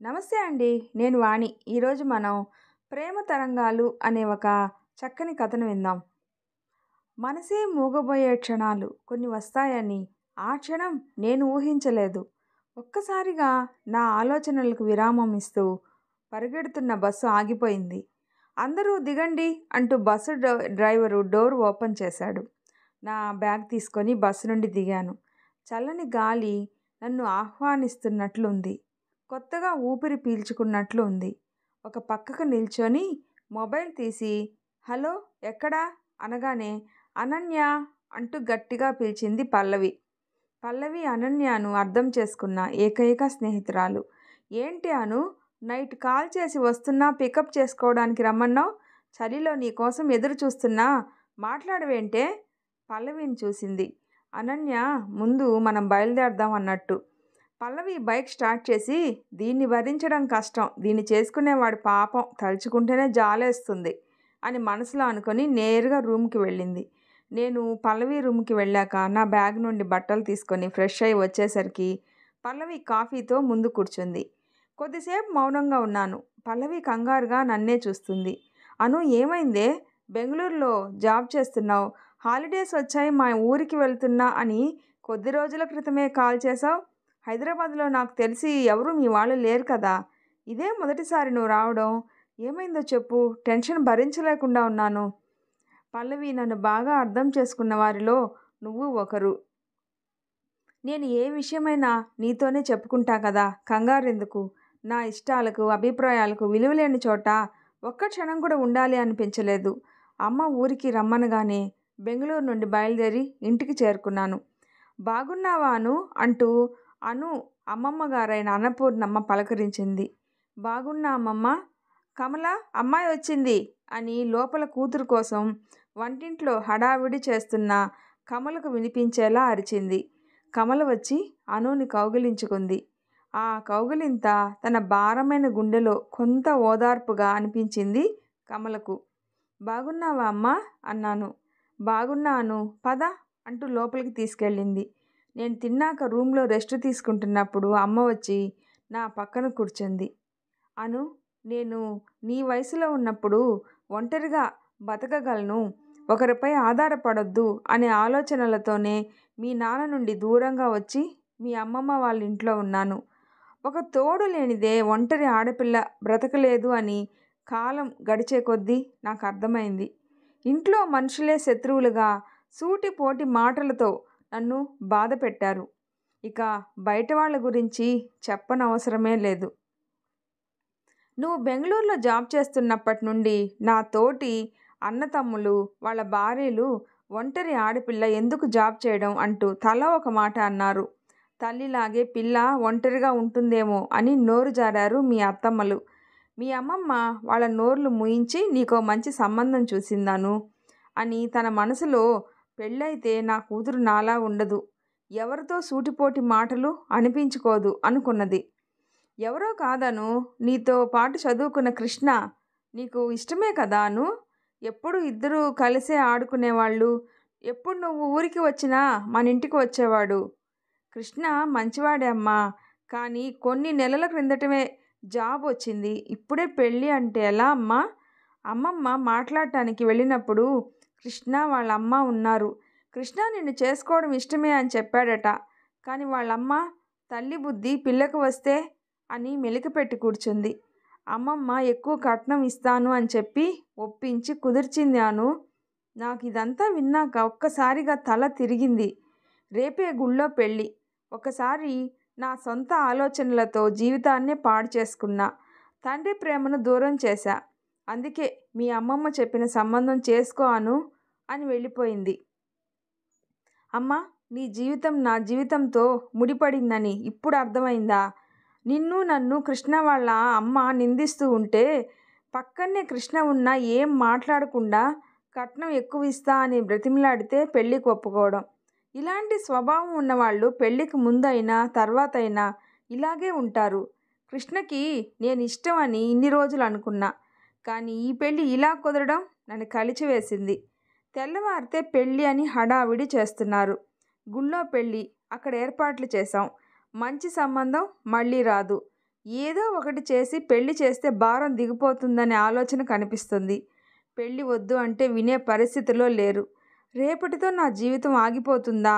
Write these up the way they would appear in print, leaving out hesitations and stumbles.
నమస్తే అండి. నేను వాణి. ఈరోజు మనం ప్రేమ తరంగాలు అనే ఒక చక్కని కథను విందాం. మనసే మూగబోయే క్షణాలు కొన్ని వస్తాయని ఆ క్షణం నేను ఊహించలేదు. ఒక్కసారిగా నా ఆలోచనలకు విరామం ఇస్తూ పరిగెడుతున్న బస్సు ఆగిపోయింది. అందరూ దిగండి అంటూ బస్సు డ్రైవరు డోర్ ఓపెన్ చేశాడు. నా బ్యాగ్ తీసుకొని బస్సు నుండి దిగాను. చల్లని గాలి నన్ను ఆహ్వానిస్తున్నట్లుంది. కొత్తగా ఊపిరి పీల్చుకున్నట్లు ఉంది. ఒక పక్కకు నిల్చొని మొబైల్ తీసి హలో ఎక్కడా అనగానే అనన్య అంటూ గట్టిగా పిలిచింది పల్లవి. పల్లవి అనన్యను అర్థం చేసుకున్న ఏకైక స్నేహితురాలు. ఏంటి అను, నైట్ కాల్ చేసి వస్తున్నా, పికప్ చేసుకోవడానికి రమ్మన్నావు, చలిలో నీ కోసం ఎదురు చూస్తున్నా, మాట్లాడవేంటే? పల్లవిని చూసింది అనన్య ముందు మనం బయలుదేరదాం అన్నట్టు. పల్లవి బైక్ స్టార్ట్ చేసి దీన్ని భరించడం కష్టం, దీన్ని చేసుకునేవాడు పాపం తలుచుకుంటేనే జాలేస్తుంది అని మనసులో అనుకొని నేరుగా రూమ్కి వెళ్ళింది. నేను పల్లవి రూమ్కి వెళ్ళాక నా బ్యాగ్ నుండి బట్టలు తీసుకొని ఫ్రెష్ అయ్యి వచ్చేసరికి పల్లవి కాఫీతో ముందు కూర్చుంది. కొద్దిసేపు మౌనంగా ఉన్నాను. పల్లవి కంగారుగా నన్నే చూస్తుంది. అను, ఏమైందే? బెంగళూరులో జాబ్ చేస్తున్నావు, హాలిడేస్ వచ్చాయి, మా ఊరికి వెళ్తున్నా అని కొద్ది రోజుల క్రితమే కాల్ చేసావు. హైదరాబాద్లో నాకు తెలిసి ఎవరు మీ వాళ్ళు లేరు కదా. ఇదే మొదటిసారి నువ్వు రావడం. ఏమైందో చెప్పు, టెన్షన్ భరించలేకుండా ఉన్నాను. పల్లవి, నన్ను బాగా అర్థం చేసుకున్న వారిలో నువ్వు ఒకరు. నేను ఏ విషయమైనా నీతోనే చెప్పుకుంటా కదా, కంగారెందుకు? నా ఇష్టాలకు అభిప్రాయాలకు విలువలేని చోట ఒక్క క్షణం కూడా ఉండాలి అనిపించలేదు. అమ్మ ఊరికి రమ్మనగానే బెంగళూరు నుండి బయలుదేరి ఇంటికి చేరుకున్నాను. బాగున్నావా అను అంటూ అను అమ్మమ్మ గారైన అన్నపూర్ణమ్మ పలకరించింది. బాగున్నా అమ్మమ్మ. కమల, అమ్మాయి వచ్చింది అని లోపల కూతురు కోసం వంటింట్లో హడావిడి చేస్తున్న కమలకు వినిపించేలా అరిచింది. కమల వచ్చి అనుని కౌగిలించుకుంది. ఆ కౌగిలింత తన భారమైన గుండెలో కొంత ఓదార్పుగా అనిపించింది కమలకు. బాగున్నావా అమ్మా అన్నాను. బాగున్నాను, పద అంటూ లోపలికి తీసుకెళ్ళింది. నేను తిన్నాక రూమ్లో రెస్ట్ తీసుకుంటున్నప్పుడు అమ్మ వచ్చి నా పక్కన కూర్చుంది. అను, నేను నీ వయసులో ఉన్నప్పుడు ఒంటరిగా బతకగలను, ఒకరిపై ఆధారపడొద్దు అనే ఆలోచనలతోనే మీ నాన్న నుండి దూరంగా వచ్చి మీ అమ్మమ్మ వాళ్ళ ఇంట్లో ఉన్నాను. ఒక తోడు లేనిదే ఒంటరి ఆడపిల్ల బ్రతకలేదు అని కాలం గడిచే కొద్దీ నాకు అర్థమైంది. ఇంట్లో మనుషులే శత్రువులుగా సూటిపోటి మాటలతో నన్ను బాధ పెట్టారు. ఇక బయట వాళ్ళ గురించి చెప్పనవసరమే లేదు. నువ్వు బెంగళూరులో జాబ్ చేస్తున్నప్పటి నుండి నా తోటి అన్నతమ్ములు వాళ్ళ భార్యలు ఒంటరి ఆడపిల్ల ఎందుకు జాబ్ చేయడం అంటూ తల ఒక మాట అన్నారు. తల్లిలాగే పిల్ల ఒంటరిగా ఉంటుందేమో అని నోరు జారారు మీ అత్తమ్మలు. మీ అమ్మమ్మ వాళ్ళ నోర్లు మూయించి నీకో మంచి సంబంధం చూసిందాను అని తన మనసులో పెళ్ళైతే నా కూతురు నాలా ఉండదు, ఎవరితో సూటిపోటి మాటలు అనిపించుకోదు అనుకున్నది. ఎవరో కాదను, నీతో పాటు చదువుకున్న కృష్ణ నీకు ఇష్టమే కదా అను. ఎప్పుడు ఇద్దరూ కలిసే ఆడుకునేవాళ్ళు. ఎప్పుడు నువ్వు ఊరికి వచ్చినా మన ఇంటికి వచ్చేవాడు. కృష్ణ మంచివాడే అమ్మా, కానీ కొన్ని నెలల క్రిందటమే జాబ్ వచ్చింది, ఇప్పుడే పెళ్ళి అంటే ఎలా అమ్మా? అమ్మమ్మ మాట్లాడటానికి వెళ్ళినప్పుడు కృష్ణ వాళ్ళ అమ్మ ఉన్నారు. కృష్ణ నిన్ను చేసుకోవడం ఇష్టమే అని చెప్పాడట. కానీ వాళ్ళమ్మ తల్లి బుద్ధి పిల్లకు వస్తే అని మెలికపెట్టి కూర్చుంది. అమ్మమ్మ ఎక్కువ కట్నం ఇస్తాను అని చెప్పి ఒప్పించి కుదిర్చింది అను. నాకు ఇదంతా విన్నాక ఒక్కసారిగా తల తిరిగింది. రేపే గుళ్ళో పెళ్ళి. ఒకసారి నా సొంత ఆలోచనలతో జీవితాన్నే పాడు చేసుకున్నా. తండ్రి ప్రేమను దూరం చేశా. అందుకే మీ అమ్మమ్మ చెప్పిన సంబంధం చేసుకో అను అని వెళ్ళిపోయింది. అమ్మ, నీ జీవితం నా జీవితంతో ముడిపడిందని ఇప్పుడు అర్థమైందా? నిన్ను నన్ను కృష్ణ వాళ్ళ అమ్మ నిందిస్తూ ఉంటే పక్కనే కృష్ణ ఉన్నా ఏం మాట్లాడకుండా కట్నం ఎక్కువ ఇస్తా అని బ్రతిమలాడితే పెళ్ళికి ఒప్పుకోవడం. ఇలాంటి స్వభావం ఉన్నవాళ్ళు పెళ్ళికి ముందైనా తర్వాతైనా ఇలాగే ఉంటారు. కృష్ణకి నేను ఇష్టం అని ఇన్ని రోజులు అనుకున్నా, కానీ ఈ పెళ్ళి ఇలా కుదరడం నన్ను కలిచివేసింది. తెల్లవారితే పెళ్ళి అని హడావిడి చేస్తున్నారు. గుళ్ళో పెళ్ళి, అక్కడ ఏర్పాట్లు చేశాం. మంచి సంబంధం మళ్ళీ రాదు. ఏదో ఒకటి చేసి పెళ్లి చేస్తే భారం దిగిపోతుందనే ఆలోచన కనిపిస్తుంది. పెళ్లి వద్దు అంటే వినే పరిస్థితిలో లేరు. రేపటితో నా జీవితం ఆగిపోతుందా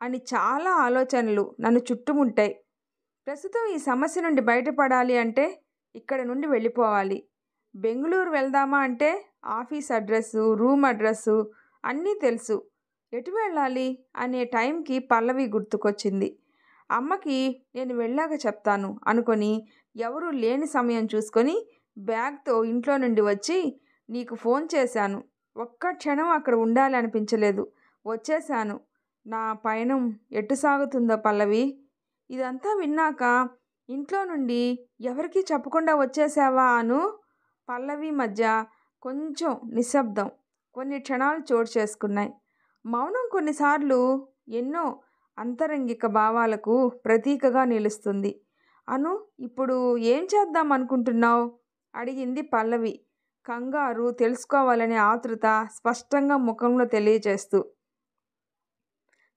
అని చాలా ఆలోచనలు నన్ను చుట్టుముట్టాయి. ప్రస్తుతం ఈ సమస్య నుండి బయటపడాలి అంటే ఇక్కడ నుండి వెళ్ళిపోవాలి. బెంగుళూరు వెళ్దామా అంటే ఆఫీస్ అడ్రస్సు, రూమ్ అడ్రస్సు అన్నీ తెలుసు. ఎటు వెళ్ళాలి అనే టైంకి పల్లవి గుర్తుకొచ్చింది. అమ్మకి నేను వెళ్ళాక చెప్తాను అనుకొని ఎవరూ లేని సమయం చూసుకొని బ్యాగ్తో ఇంట్లో నుండి వచ్చి నీకు ఫోన్ చేశాను. ఒక్క క్షణం అక్కడ ఉండాలి అనిపించలేదు. వచ్చేశాను. నా పయనం ఎటు సాగుతుందో పల్లవి. ఇదంతా విన్నాక ఇంట్లో నుండి ఎవరికీ చెప్పకుండా వచ్చేసావా అను. పల్లవి మధ్య కొంచెం నిశ్శబ్దం. కొన్ని క్షణాలు చోటు చేసుకున్నాయి. మౌనం కొన్నిసార్లు ఎన్నో అంతరంగిక భావాలకు ప్రతీకగా నిలుస్తుంది. అను, ఇప్పుడు ఏం చేద్దాం అనుకుంటున్నావు అడిగింది పల్లవి, కంగారు, తెలుసుకోవాలనే ఆతృత స్పష్టంగా ముఖంలో తెలియచేస్తూ.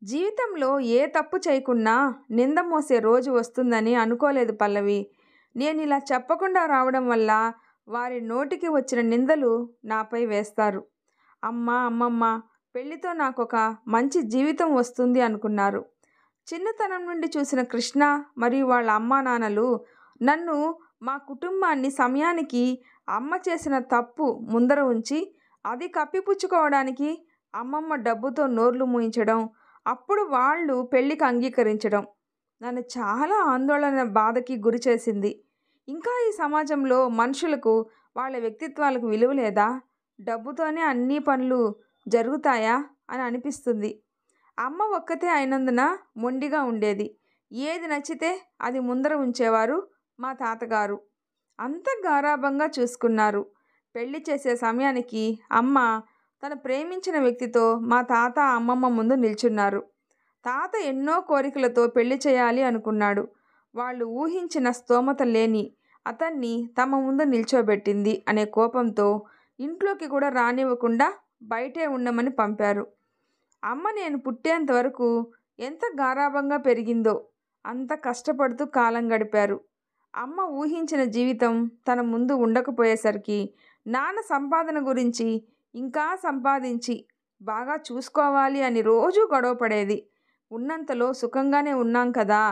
జీవితంలో ఏ తప్పు చేయకున్నా నింద మోసే రోజు వస్తుందని అనుకోలేదు పల్లవి. నేను ఇలా చెప్పకుండా రావడం వల్ల వారి నోటికి వచ్చిన నిందలు నాపై వేస్తారు. అమ్మ, అమ్మమ్మ పెళ్లితో నాకొక మంచి జీవితం వస్తుంది అనుకున్నారు. చిన్నతనం నుండి చూసిన కృష్ణ మరియు వాళ్ళ అమ్మా నాన్నలు నన్ను, మా కుటుంబాన్ని సమయానికి అమ్మ చేసిన తప్పు ముందర ఉంచి అది కప్పిపుచ్చుకోవడానికి అమ్మమ్మ డబ్బుతో నోర్లు మూయించడం, అప్పుడు వాళ్ళు పెళ్లికి అంగీకరించడం నన్ను చాలా ఆందోళన, బాధకి గురి చేసింది. ఇంకా ఈ సమాజంలో మనుషులకు వాళ్ళ వ్యక్తిత్వాలకు విలువ లేదా? డబ్బుతోనే అన్ని పనులు జరుగుతాయా అని అనిపిస్తుంది. అమ్మ ఒక్కతే అయినందున మొండిగా ఉండేది. ఏది నచ్చితే అది ముందర ఉంచేవారు మా తాతగారు. అంత గారాబంగా చూసుకున్నారు. పెళ్లి చేసే సమయానికి అమ్మ తను ప్రేమించిన వ్యక్తితో మా తాత, అమ్మమ్మ ముందు నిల్చున్నారు. తాత ఎన్నో కోరికలతో పెళ్లి చేయాలి అనుకున్నాడు. వాళ్ళు ఊహించిన స్తోమత లేని అతన్ని తమ ముందు నిల్చోబెట్టింది అనే కోపంతో ఇంట్లోకి కూడా రానివ్వకుండా బయటే ఉండమని పంపారు. అమ్మ నేను పుట్టేంత వరకు ఎంత గారాబంగా పెరిగిందో అంత కష్టపడుతూ కాలం గడిపారు. అమ్మ ఊహించిన జీవితం తన ముందు ఉండకపోయేసరికి నాన్న సంపాదన గురించి ఇంకా సంపాదించి బాగా చూసుకోవాలి అని రోజూ గొడవ పడేది. ఉన్నంతలో సుఖంగానే ఉన్నాం కదా,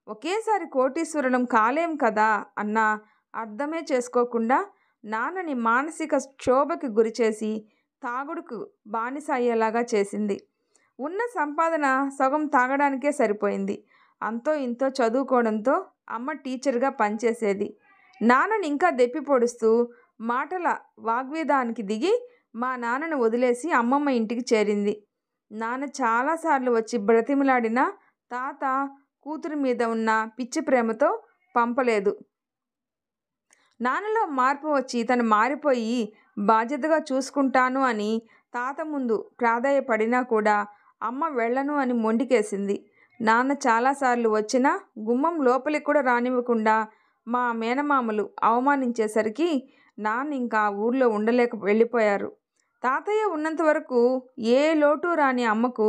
ఒకేసారి కోటీశ్వరులం కాలేం కదా అన్న అర్థమే చేసుకోకుండా నాన్నని మానసిక క్షోభకి గురిచేసి తాగుడుకు బానిస అయ్యేలాగా చేసింది. ఉన్న సంపాదన సగం తాగడానికే సరిపోయింది. అంతో ఇంతో చదువుకోవడంతో అమ్మ టీచర్గా పనిచేసేది. నాన్నని ఇంకా దెప్పి పొడుస్తూ మాటల వాగ్వేదానికి దిగి మా నాన్నను వదిలేసి అమ్మమ్మ ఇంటికి చేరింది. నాన్న చాలాసార్లు వచ్చి బ్రతిమిలాడినా తాత కూతురి మీద ఉన్న పిచ్చి ప్రేమతో పంపలేదు. నాన్నలో మార్పు వచ్చి తను మారిపోయి బాధ్యతగా చూసుకుంటాను అని తాత ముందు ప్రాధేయపడినా కూడా అమ్మ వెళ్ళను అని మొండికేసింది. నాన్న చాలాసార్లు వచ్చినా గుమ్మం లోపలికి కూడా రానివ్వకుండా మా మేనమామలు అవమానించేసరికి నాన్న ఇంకా ఊర్లో ఉండలేక వెళ్ళిపోయారు. తాతయ్య ఉన్నంత వరకు ఏ లోటు రాని అమ్మకు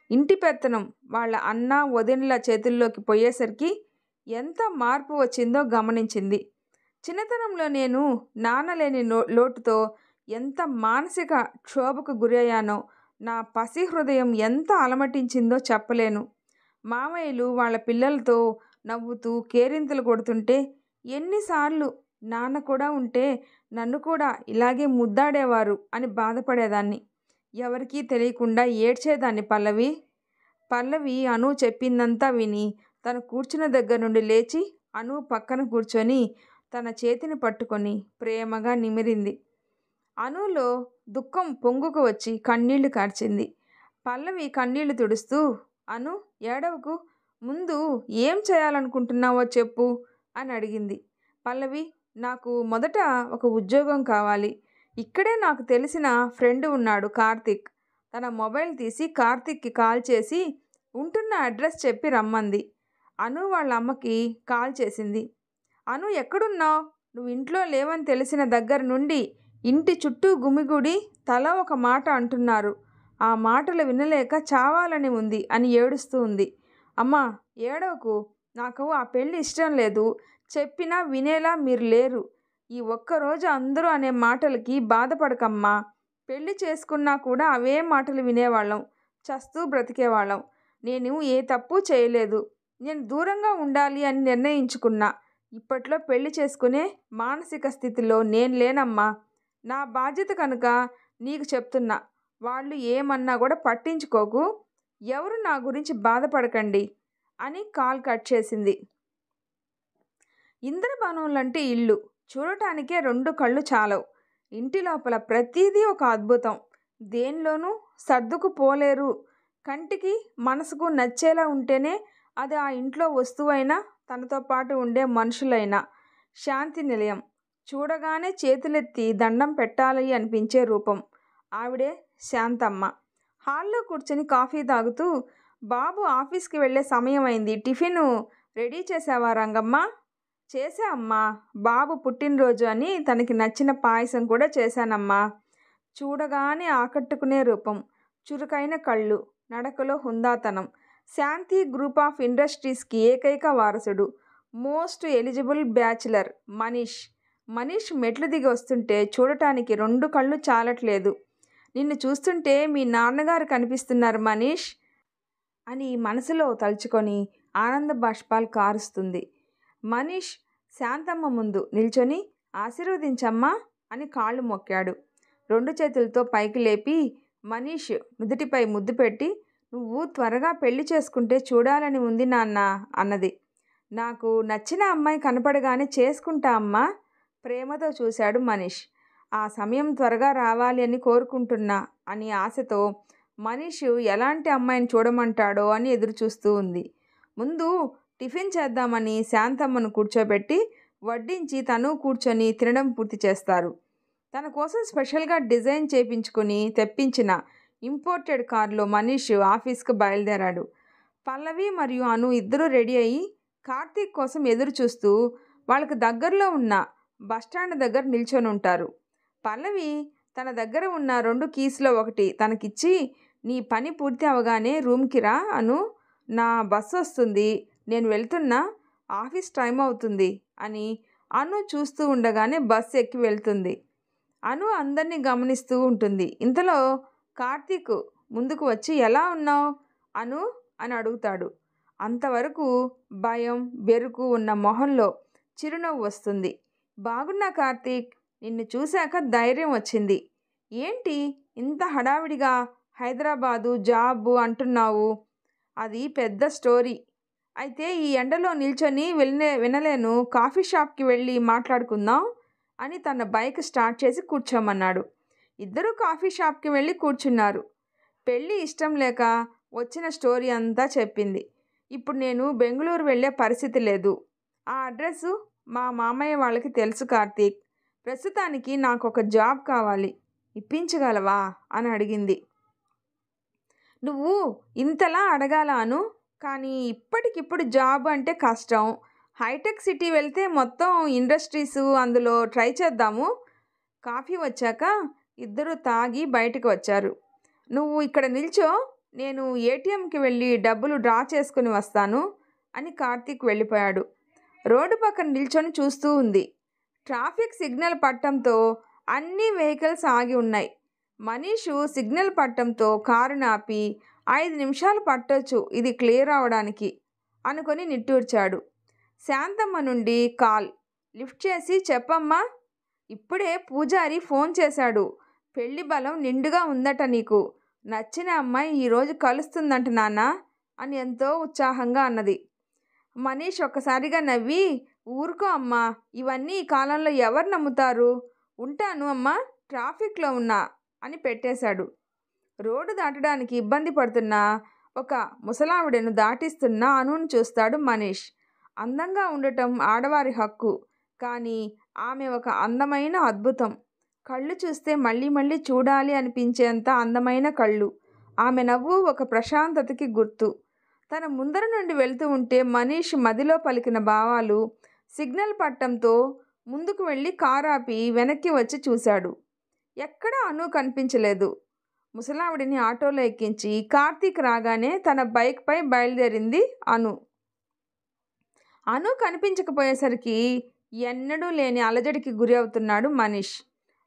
ఇంటి పెత్తనం వాళ్ళ అన్న, వదినల చేతుల్లోకి పోయేసరికి ఎంత మార్పు వచ్చిందో గమనించింది. చిన్నతనంలో నేను నాన్న లేని లోటుతో ఎంత మానసిక క్షోభకు గురయ్యానో, నా పసి హృదయం ఎంత అలమటించిందో చెప్పలేను. మామయ్యలు వాళ్ళ పిల్లలతో నవ్వుతూ కేరింతలు కొడుతుంటే ఎన్నిసార్లు నాన్న కూడా ఉంటే నన్ను కూడా ఇలాగే ముద్దాడేవారు అని బాధపడేదాన్ని. ఎవరికీ తెలియకుండా ఏడ్చేదాన్ని పల్లవి అను చెప్పిందంతా విని తను కూర్చున్న దగ్గర నుండి లేచి అను పక్కన కూర్చొని తన చేతిని పట్టుకొని ప్రేమగా నిమిరింది. అనులో దుఃఖం పొంగుకు వచ్చి కన్నీళ్లు కార్చింది. పల్లవి కన్నీళ్లు తుడుస్తూ, అను ఏడవకు, ముందు ఏం చేయాలనుకుంటున్నావో చెప్పు అని అడిగింది. పల్లవి, నాకు మొదట ఒక ఉద్యోగం కావాలి. ఇక్కడే నాకు తెలిసిన ఫ్రెండ్ ఉన్నాడు కార్తిక్. తన మొబైల్ తీసి కార్తిక్కి కాల్ చేసి ఉంటున్న అడ్రస్ చెప్పి రమ్మంది. అను వాళ్ళ అమ్మకి కాల్ చేసింది. అను ఎక్కడున్నావు? నువ్వు ఇంట్లో లేవని తెలిసిన దగ్గర నుండి ఇంటి చుట్టూ గుమిగూడి తల ఒక మాట అంటున్నారు. ఆ మాటలు వినలేక చావాలని ఉంది అని ఏడుస్తూ ఉంది. అమ్మా ఏడవకు, నాకు ఆ పెళ్ళి ఇష్టం లేదు. చెప్పినా వినేలా మీరు లేరు. ఈ ఒక్కరోజు అందరూ అనే మాటలకి బాధపడకమ్మా. పెళ్లి చేసుకున్నా కూడా అవే మాటలు వినేవాళ్ళం. చస్తూ బ్రతికేవాళ్ళం. నేను ఏ తప్పు చేయలేదు. నేను దూరంగా ఉండాలి అని నిర్ణయించుకున్నా. ఇప్పట్లో పెళ్లి చేసుకునే మానసిక స్థితిలో నేను లేనమ్మా. నా బాధ్యత కనుక నీకు చెప్తున్నా. వాళ్ళు ఏమన్నా కూడా పట్టించుకోకు. ఎవరు నా గురించి బాధపడకండి అని కాల్ కట్ చేసింది. ఇంద్రభవనంలాంటి ఇల్లు చూడటానికే 2 కళ్ళు చాలవు. ఇంటి లోపల ప్రతిదీ ఒక అద్భుతం. దేనిలోనూ సర్దుకుపోలేరు. కంటికి మనసుకు నచ్చేలా ఉంటేనే అది ఆ ఇంట్లో వస్తువైనా తనతో పాటు ఉండే మనుషులైనా. శాంతి నిలయం. చూడగానే చేతులెత్తి దండం పెట్టాలి అనిపించే రూపం. ఆవిడే శాంతమ్మ. హాల్లో కూర్చొని కాఫీ తాగుతూ, బాబు ఆఫీస్కి వెళ్ళే సమయం అయింది. టిఫిన్ రెడీ చేసావా రంగమ్మ? చేసా అమ్మా. బాబు పుట్టినరోజు అని తనకి నచ్చిన పాయసం కూడా చేశానమ్మా. చూడగానే ఆకట్టుకునే రూపం, చురుకైన కళ్ళు, నడకలో హుందాతనం. శాంతి గ్రూప్ ఆఫ్ ఇండస్ట్రీస్కి ఏకైక వారసుడు. Most eligible bachelor Manish. Manish మెట్లు దిగి వస్తుంటే చూడటానికి 2 కళ్ళు చాలట్లేదు. నిన్ను చూస్తుంటే మీ నాన్నగారు కనిపిస్తున్నారు మనీష్ అని మనసులో తలుచుకొని ఆనంద బాష్పాలు కారుస్తుంది. మనీష్ శాంతమ్మ ముందు నిల్చొని ఆశీర్వదించమ్మా అని కాళ్ళు మొక్కాడు. 2 చేతులతో పైకి లేపి మనీష్ నుదుటిపై ముద్దు పెట్టి, నువ్వు త్వరగా పెళ్లి చేసుకుంటే చూడాలని ఉంది నాన్న అన్నది. నాకు నచ్చిన అమ్మాయి కనపడగానే చేసుకుంటా అమ్మా. ప్రేమతో చూశాడు మనీష్. ఆ సమయం త్వరగా రావాలి అని కోరుకుంటున్నా అని ఆశతో మనీష్ ఎలాంటి అమ్మాయిని చూడమంటాడో అని ఎదురు చూస్తూ ఉంది. ముందు టిఫిన్ చేద్దామని శాంతమ్మను కూర్చోబెట్టి వడ్డించి తను కూర్చొని తినడం పూర్తి చేస్తారు. తన కోసం స్పెషల్గా డిజైన్ చేయించుకుని తెప్పించిన ఇంపోర్టెడ్ కారులో మనీష్ ఆఫీస్కి బయలుదేరాడు. పల్లవి మరియు అను ఇద్దరూ రెడీ అయ్యి కార్తీక్ కోసం ఎదురు చూస్తూ వాళ్ళకు దగ్గరలో ఉన్న బస్టాండ్ దగ్గర నిల్చొని ఉంటారు. పల్లవి తన దగ్గర ఉన్న 2 కీస్లో ఒకటి తనకిచ్చి, నీ పని పూర్తి అవగానే రూమ్కి రా అను, నా బస్సు వస్తుంది, నేను వెళ్తున్నా, ఆఫీస్ టైం అవుతుంది అని అను చూస్తూ ఉండగానే బస్సు ఎక్కి వెళ్తుంది. అను అందరినీ గమనిస్తూ ఉంటుంది. ఇంతలో కార్తీక్ ముందుకు వచ్చి, ఎలా ఉన్నావు అను అని అడుగుతాడు. అంతవరకు భయం బెరుకు ఉన్న మొహంలో చిరునవ్వు వస్తుంది. బాగున్నా కార్తీక్, నిన్ను చూశాక ధైర్యం వచ్చింది. ఏంటి ఇంత హడావిడిగా హైదరాబాదు జాబు అంటున్నావు? అది పెద్ద స్టోరీ. అయితే ఈ ఎండలో నిల్చొని వినలేను, కాఫీ షాప్కి వెళ్ళి మాట్లాడుకుందాం అని తన బైక్ స్టార్ట్ చేసి కూర్చోమన్నాడు. ఇద్దరూ కాఫీ షాప్కి వెళ్ళి కూర్చున్నారు. పెళ్ళి ఇష్టం లేక వచ్చిన స్టోరీ అంతా చెప్పింది. ఇప్పుడు నేను బెంగళూరు వెళ్ళే పరిస్థితి లేదు. ఆ అడ్రస్సు మా మామయ్య వాళ్ళకి తెలుసు కార్తీక్. ప్రస్తుతానికి నాకు ఒక జాబ్ కావాలి, ఇప్పించగలవా అని అడిగింది. నువ్వు ఇంతలా అడగాల అను, కానీ ఇప్పటికిప్పుడు జాబ్ అంటే కష్టం. హైటెక్ సిటీ వెళ్తే మొత్తం ఇండస్ట్రీస్, అందులో ట్రై చేద్దాము. కాఫీ వచ్చాక ఇద్దరు తాగి బయటకు వచ్చారు. నువ్వు ఇక్కడ నిల్చో, నేను ఏటీఎంకి వెళ్ళి డబ్బులు డ్రా చేసుకుని వస్తాను అని కార్తీక్ వెళ్ళిపోయాడు. రోడ్డు పక్కన నిల్చొని చూస్తూ ఉంది. ట్రాఫిక్ సిగ్నల్ పట్టడంతో అన్ని వెహికల్స్ ఆగి ఉన్నాయి. మనీషు సిగ్నల్ పట్టడంతో కారుని ఆపి 5 నిమిషాలు పట్టొచ్చు ఇది క్లియర్ అవడానికి అనుకొని నిట్టూర్చాడు. శాంతమ్మ నుండి కాల్ లిఫ్ట్ చేసి, చెప్పమ్మా, ఇప్పుడే పూజారి ఫోన్ చేశాడు. పెళ్లి బలం నిండుగా ఉందట, నీకు నచ్చిన అమ్మాయి ఈరోజు కలుస్తుందంట నాన్న అని ఎంతో ఉత్సాహంగా అన్నది. మనీష్ ఒక్కసారిగా నవ్వి, ఊరుకో అమ్మా, ఇవన్నీ ఈ కాలంలో ఎవరు నమ్ముతారు, ఉంటాను అమ్మా, ట్రాఫిక్లో ఉన్నా అని పెట్టేశాడు. రోడ్డు దాటడానికి ఇబ్బంది పడుతున్న ఒక ముసలావిడను దాటిస్తున్న అనుని చూస్తాడు మనీష్. అందంగా ఉండటం ఆడవారి హక్కు, కానీ ఆమె ఒక అందమైన అద్భుతం. కళ్ళు చూస్తే మళ్ళీ మళ్ళీ చూడాలి అనిపించేంత అందమైన కళ్ళు. ఆమె నవ్వు ఒక ప్రశాంతతకి గుర్తు. తన ముందర నుండి వెళ్తూ ఉంటే మనీష్ మదిలో పలికిన భావాలు సిగ్నల్ పట్టడంతో ముందుకు వెళ్ళి కారు ఆపి వెనక్కి వచ్చి చూశాడు. ఎక్కడా అను కనిపించలేదు. ముసలావిడిని ఆటోలో ఎక్కించి కార్తీక్ రాగానే తన బైక్పై బయలుదేరింది అను. అను కనిపించకపోయేసరికి ఎన్నడూ లేని అలజడికి గురి అవుతున్నాడు మనీష్.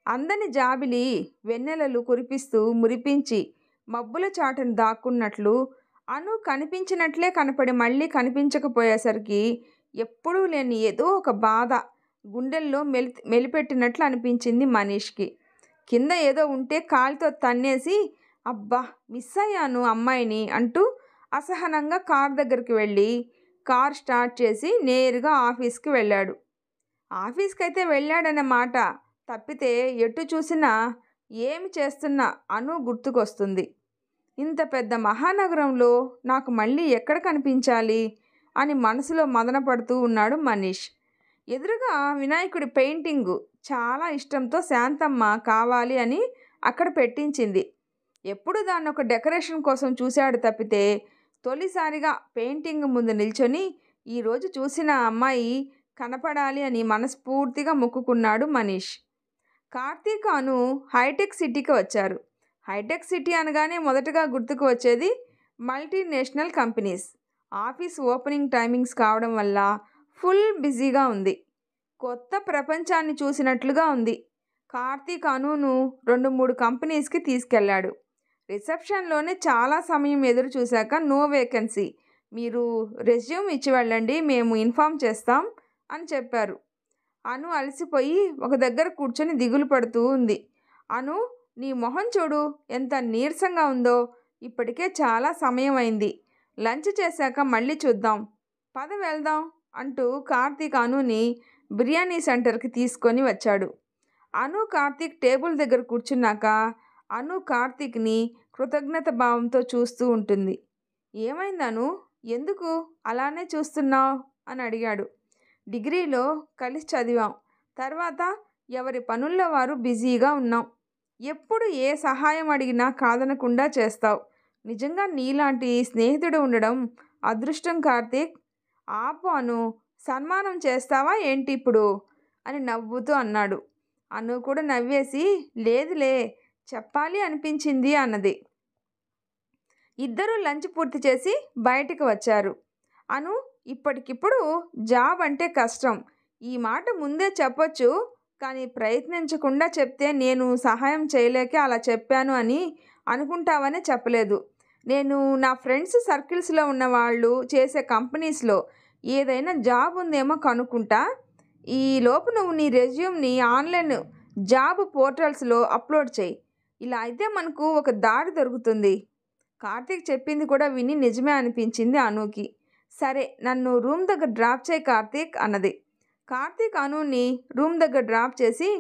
అందని జాబిలి వెన్నెలలు కురిపిస్తూ మురిపించి మబ్బుల చాటును దాక్కున్నట్లు అను కనిపించినట్లే కనపడి మళ్ళీ కనిపించకపోయేసరికి ఎప్పుడూ లేని ఏదో ఒక బాధ గుండెల్లో మెలిపెట్టినట్లు అనిపించింది మనీష్కి. కింద ఏదో ఉంటే కాలితో తన్నేసి అబ్బా మిస్ అయ్యాను అమ్మాయిని అంటూ అసహనంగా కార్ దగ్గరికి వెళ్ళి కార్ స్టార్ట్ చేసి నేరుగా ఆఫీస్కి వెళ్ళాడు. ఆఫీస్కి అయితే వెళ్ళాడనే మాట తప్పితే ఎటు చూసినా ఏమి చేస్తున్నా అను గుర్తుకొస్తుంది. ఇంత పెద్ద మహానగరంలో నాకు మళ్ళీ ఎక్కడ కనిపించాలి అని మనసులో మదనపడుతూ ఉన్నాడు మనీష్. ఎదురుగా వినాయకుడి పెయింటింగు చాలా ఇష్టంతో శాంతమ్మ కావాలి అని అక్కడ పెట్టించింది. ఎప్పుడు దాన్ని ఒక డెకరేషన్ కోసం చూశాడు తప్పితే తొలిసారిగా పెయింటింగ్ ముందు నిల్చొని ఈరోజు చూసిన అమ్మాయి కనపడాలి అని మనస్ఫూర్తిగా మొక్కుకున్నాడు మనీష్. కార్తీక్ అను హైటెక్ సిటీకి వచ్చారు. హైటెక్ సిటీ అనగానే మొదటగా గుర్తుకు వచ్చేది multinational companies. Office opening timings కావడం వల్ల ఫుల్ బిజీగా ఉంది. కొత్త ప్రపంచాన్ని చూసినట్లుగా ఉంది. కార్తీక్ అనును 2-3 కంపెనీస్కి తీసుకెళ్లాడు. రిసెప్షన్లోనే చాలా సమయం ఎదురు చూశాక నో వేకెన్సీ, మీరు రెజ్యూమ్ ఇచ్చి వెళ్ళండి, మేము ఇన్ఫామ్ చేస్తాం అని చెప్పారు. అను అలసిపోయి ఒక దగ్గర కూర్చొని దిగులు పడుతూ ఉంది. అను, నీ మొహం చూడు ఎంత నీరసంగా ఉందో. ఇప్పటికే చాలా సమయం అయింది. లంచ్ చేశాక మళ్ళీ చూద్దాం, పద వెళ్దాం అంటూ కార్తీక్ అనుని బిర్యానీ సెంటర్కి తీసుకొని వచ్చాడు. అను కార్తీక్ టేబుల్ దగ్గర కూర్చున్నాక అను కార్తీక్ని కృతజ్ఞత భావంతో చూస్తూ ఉంటుంది. ఏమైంది అను, ఎందుకు అలానే చూస్తున్నావు అని అడిగాడు. డిగ్రీలో కలిసి చదివాం, తర్వాత ఎవరి పనుల్లో వారు బిజీగా ఉన్నాం. ఎప్పుడు ఏ సహాయం అడిగినా కాదనకుండా చేస్తావు. నిజంగా నీలాంటి స్నేహితుడు ఉండడం అదృష్టం కార్తీక్. ఆపు అను, సన్మానం చేస్తావా ఏంటి ఇప్పుడు అని నవ్వుతూ అన్నాడు. అను కూడా నవ్వేసి లేదులే చెప్పాలి అనిపించింది అన్నది. ఇద్దరూ లంచ్ పూర్తి చేసి బయటికి వచ్చారు. అను, ఇప్పటికిప్పుడు జాబ్ అంటే కష్టం, ఈ మాట ముందే చెప్పొచ్చు, కానీ ప్రయత్నించకుండా చెప్తే నేను సహాయం చేయలేకే అలా చెప్పాను అని అనుకుంటావనే చెప్పలేదు. నేను నా ఫ్రెండ్స్ సర్కిల్స్లో ఉన్న వాళ్ళు చేసే కంపెనీస్లో ఏదైనా జాబ్ ఉందేమో కనుక్కుంటా. ఈ లోపు నువ్వు నీ రెజ్యూమ్ని ఆన్లైన్ జాబ్ పోర్టల్స్లో అప్లోడ్ చేయి. ఇలా అయితే మనకు ఒక దారి దొరుకుతుంది. కార్తీక్ చెప్పింది కూడా విని నిజమే అనిపించింది అనుకి. సరే, నన్ను రూమ్ దగ్గర డ్రాప్ చేయి కార్తీక్ అన్నది. కార్తీక్ అనుని రూమ్ దగ్గర డ్రాప్ చేసి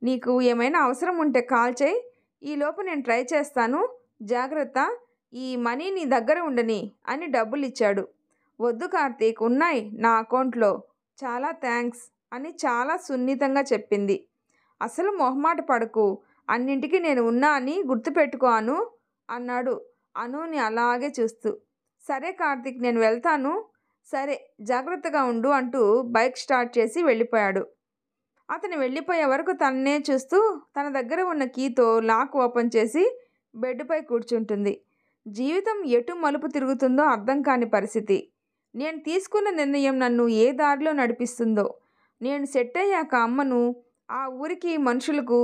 నీకు ఏమైనా అవసరం ఉంటే కాల్ చేయి, ఈలోపు నేను ట్రై చేస్తాను, జాగ్రత్త, ఈ మనీ నీ దగ్గర ఉండని అని డబ్బులు ఇచ్చాడు. వద్దు కార్తీక్, ఉన్నాయి నా అకౌంట్లో, చాలా థ్యాంక్స్ అని చాలా సున్నితంగా చెప్పింది. అసలు మొహమాట పడకు, అన్నింటికీ నేను ఉన్నా అని గుర్తుపెట్టుకో అను అన్నాడు అనుని అలాగే చూస్తూ. సరే కార్తీక్, నేను వెళ్తాను, సరే జాగ్రత్తగా ఉండు అంటూ బైక్ స్టార్ట్ చేసి వెళ్ళిపోయాడు. అతను వెళ్ళిపోయే వరకు తన్నే చూస్తూ తన దగ్గర ఉన్న కీతో లాక్ ఓపెన్ చేసి బెడ్పై కూర్చుంటుంది. జీవితం ఎటు మలుపు తిరుగుతుందో అర్థం కాని పరిస్థితి. నేను తీసుకున్న నిర్ణయం నన్ను ఏ దారిలో నడిపిస్తుందో. నేను సెట్ అయ్యాక అమ్మను ఆ ఊరికి మనుషులకు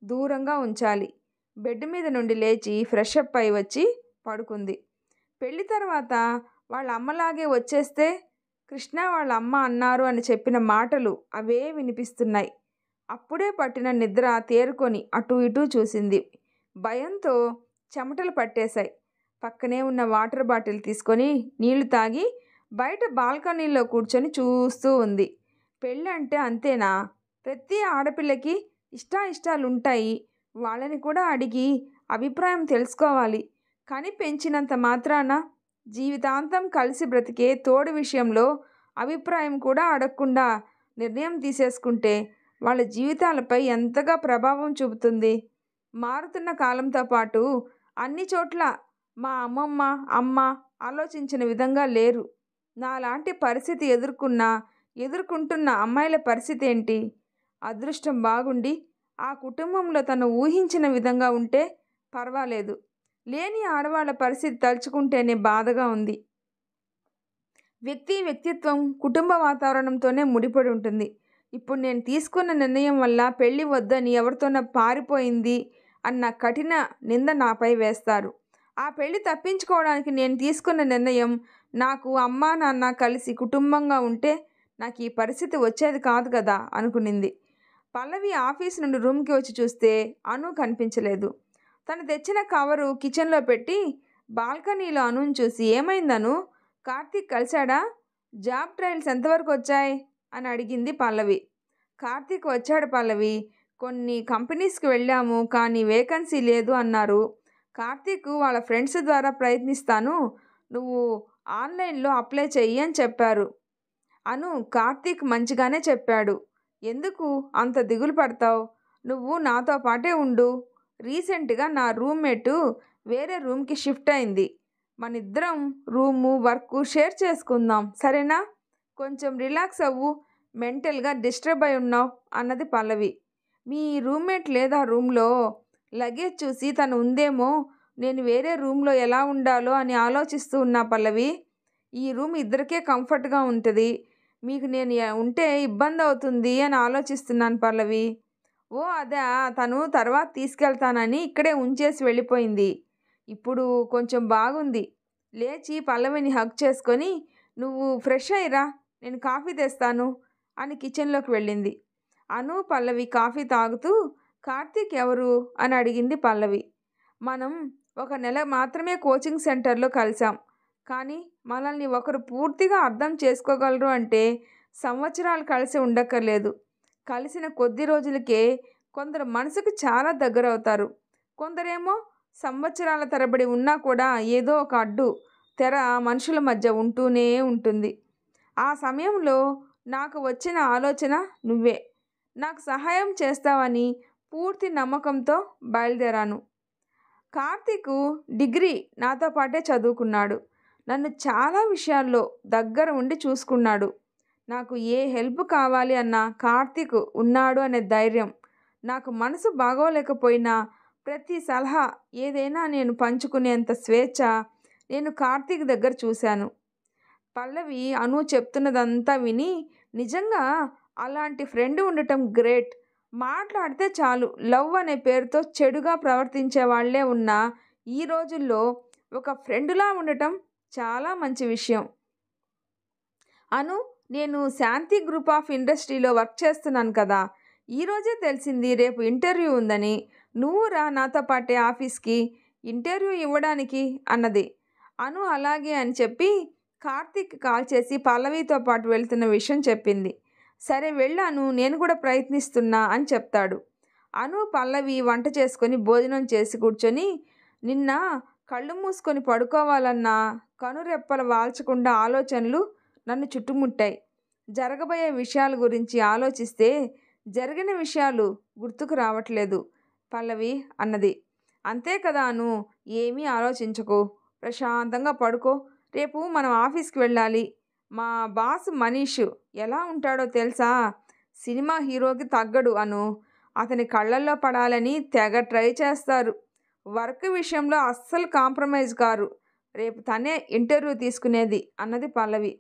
దూరంగా ఉంచాలి. బెడ్ మీద నుండి లేచి ఫ్రెష్ అప్ అయి వచ్చి పడుకుంది. పెళ్లి తర్వాత వాళ్ళ అమ్మలాగే వచ్చేస్తే కృష్ణ వాళ్ళ అమ్మ అన్నారు అని చెప్పిన మాటలు అవే వినిపిస్తున్నాయి. అప్పుడే పట్టిన నిద్ర తేరుకొని అటు ఇటు చూసింది. భయంతో చెమటలు పట్టేశాయి. పక్కనే ఉన్న వాటర్ బాటిల్ తీసుకొని నీళ్లు తాగి బయట బాల్కనీలో కూర్చొని చూస్తూ ఉంది. పెళ్ళి అంటే అంతేనా? ప్రతి ఆడపిల్లకి ఇష్టాలుంటాయి. వాళ్ళని కూడా అడిగి అభిప్రాయం తెలుసుకోవాలి. కానీ పెంచినంత మాత్రాన జీవితాంతం కలిసి బ్రతికే తోడు విషయంలో అభిప్రాయం కూడా అడగకుండా నిర్ణయం తీసేసుకుంటే వాళ్ళ జీవితాలపై ఎంతగా ప్రభావం చూపుతుంది. మారుతున్న కాలంతో పాటు అన్ని చోట్ల మా అమ్మ ఆలోచించిన విధంగా లేరు. నాలాంటి పరిస్థితి ఎదుర్కొంటున్న అమ్మాయిల పరిస్థితి ఏంటి? అదృష్టం బాగుండి ఆ కుటుంబంలో తను ఊహించిన విధంగా ఉంటే పర్వాలేదు. లేని ఆడవాళ్ళ పరిస్థితి తలుచుకుంటేనే బాధగా ఉంది. వ్యక్తిత్వం కుటుంబ వాతావరణంతోనే ముడిపడి ఉంటుంది. ఇప్పుడు నేను తీసుకున్న నిర్ణయం వల్ల పెళ్ళి వద్దని ఎవరితోనో పారిపోయింది అన్న కఠిన నింద నాపై వేస్తారు. ఆ పెళ్ళి తప్పించుకోవడానికి నేను తీసుకున్న నిర్ణయం నాకు అమ్మా నాన్న కలిసి కుటుంబంగా ఉంటే నాకు ఈ పరిస్థితి వచ్చేది కాదు కదా అనుకునింది. పల్లవి ఆఫీస్ నుండి రూమ్కి వచ్చి చూస్తే అను కనిపించలేదు. తను తెచ్చిన కవరు కిచెన్లో పెట్టి బాల్కనీలో అనుని చూసి, ఏమైందను, కార్తీక్ కలిశాడా, జాబ్ ట్రయల్స్ ఎంతవరకు వచ్చాయి అని అడిగింది పల్లవి. కార్తీక్ వచ్చాడు పల్లవి, కొన్ని కంపెనీస్కి వెళ్ళాము కానీ వేకెన్సీ లేదు అన్నారు. కార్తీక్ వాళ్ళ ఫ్రెండ్స్ ద్వారా ప్రయత్నిస్తాను, నువ్వు ఆన్లైన్లో అప్లై చెయ్యి అని చెప్పారు. అను, కార్తీక్ మంచిగానే చెప్పాడు, ఎందుకు అంత దిగులు పడతావు, నువ్వు నాతో పాటే ఉండు. రీసెంట్గా నా రూమ్మేటు వేరే రూమ్కి షిఫ్ట్ అయింది, మనిద్దరం రూము వర్క్ షేర్ చేసుకుందాం సరేనా, కొంచెం రిలాక్స్ అవ్వు, మెంటల్గా డిస్టర్బ్ అయి ఉన్నావు అన్నది పల్లవి. మీ రూమ్మేట్ లేదా రూమ్లో లగేజ్ చూసి తను ఉందేమో, నేను వేరే రూమ్లో ఎలా ఉండాలో అని ఆలోచిస్తూ ఉన్నా పల్లవి. ఈ రూమ్ ఇద్దరికే కంఫర్ట్గా ఉంటుంది, మీకు నేను ఉంటే ఇబ్బంది అవుతుంది అని ఆలోచిస్తున్నాను పల్లవి. ఓ అదే, తను తర్వాత తీసుకెళ్తానని ఇక్కడే ఉంచేసి వెళ్ళిపోయింది. ఇప్పుడు కొంచెం బాగుంది. లేచి పల్లవిని హగ్ చేసుకొని, నువ్వు ఫ్రెష్ అయ్యిరా, నేను కాఫీ తెస్తాను అని కిచెన్లోకి వెళ్ళింది. అను పల్లవి కాఫీ తాగుతూ, కార్తీక్ ఎవరు అని అడిగింది పల్లవి. మనం 1 నెల మాత్రమే కోచింగ్ సెంటర్లో కలిసాం, కానీ మనల్ని ఒకరు పూర్తిగా అర్థం చేసుకోగలరు అంటే సంవత్సరాలు కలిసి ఉండక్కర్లేదు. కలిసిన కొద్ది రోజులకే కొందరు మనసుకు చాలా దగ్గరవుతారు, కొందరేమో సంవత్సరాల తరబడి ఉన్నా కూడా ఏదో ఒక అడ్డు తెర మనుషుల మధ్య ఉంటూనే ఉంటుంది. ఆ సమయంలో నాకు వచ్చిన ఆలోచన నువ్వే, నాకు సహాయం చేస్తావని పూర్తి నమ్మకంతో బయలుదేరాను. కార్తీక్ డిగ్రీ నాతో పాటే చదువుకున్నాడు, నన్ను చాలా విషయాల్లో దగ్గర ఉండి చూసుకున్నాడు. నాకు ఏ హెల్ప్ కావాలి అన్నా కార్తీక్ ఉన్నాడు అనే ధైర్యం, నాకు మనసు బాగోలేకపోయినా ప్రతి సలహా ఏదైనా నేను పంచుకునేంత స్వేచ్ఛ నేను కార్తీక్ దగ్గర చూశాను. పల్లవి అను చెప్తున్నదంతా విని, నిజంగా అలాంటి ఫ్రెండ్ ఉండటం గ్రేట్. మాట్లాడితే చాలు లవ్ అనే పేరుతో చెడుగా ప్రవర్తించే వాళ్ళే ఉన్న ఈ రోజుల్లో ఒక ఫ్రెండులా ఉండటం చాలా మంచి విషయం. అను, నేను శాంతి గ్రూప్ ఆఫ్ ఇండస్ట్రీలో వర్క్ చేస్తున్నాను కదా, ఈరోజే తెలిసింది రేపు ఇంటర్వ్యూ ఉందని, నువ్వు రా నాతో పాటే ఆఫీస్కి ఇంటర్వ్యూ ఇవ్వడానికి అన్నది. అను అలాగే అని చెప్పి కార్తీక్ కాల్ చేసి పల్లవితో పాటు వెళ్తున్న విషయం చెప్పింది. సరే వెళ్ళాను, నేను కూడా ప్రయత్నిస్తున్నా అని చెప్తాడు. అను పల్లవి వంట చేసుకొని భోజనం చేసి కూర్చొని, నిన్న కళ్ళు మూసుకొని పడుకోవాలన్నా కనురెప్పలు వాల్చకుండా ఆలోచనలు నన్ను చుట్టుముట్టాయి. జరగబోయే విషయాల గురించి ఆలోచిస్తే జరిగిన విషయాలు గుర్తుకు రావట్లేదు పల్లవి అన్నది. అంతే కదా అను, ఏమీ ఆలోచించకు, ప్రశాంతంగా పడుకో, రేపు మనం ఆఫీస్కి వెళ్ళాలి. మా బాస్ మనీష్ ఎలా ఉంటాడో తెలుసా, సినిమా హీరోకి తగ్గడు అను, అతని కళ్ళల్లో పడాలని తెగ ట్రై చేస్తారు, వర్క్ విషయంలో అస్సలు కాంప్రమైజ్ కారు, రేపు తనే ఇంటర్వ్యూ తీసుకునేది అన్నది పల్లవి.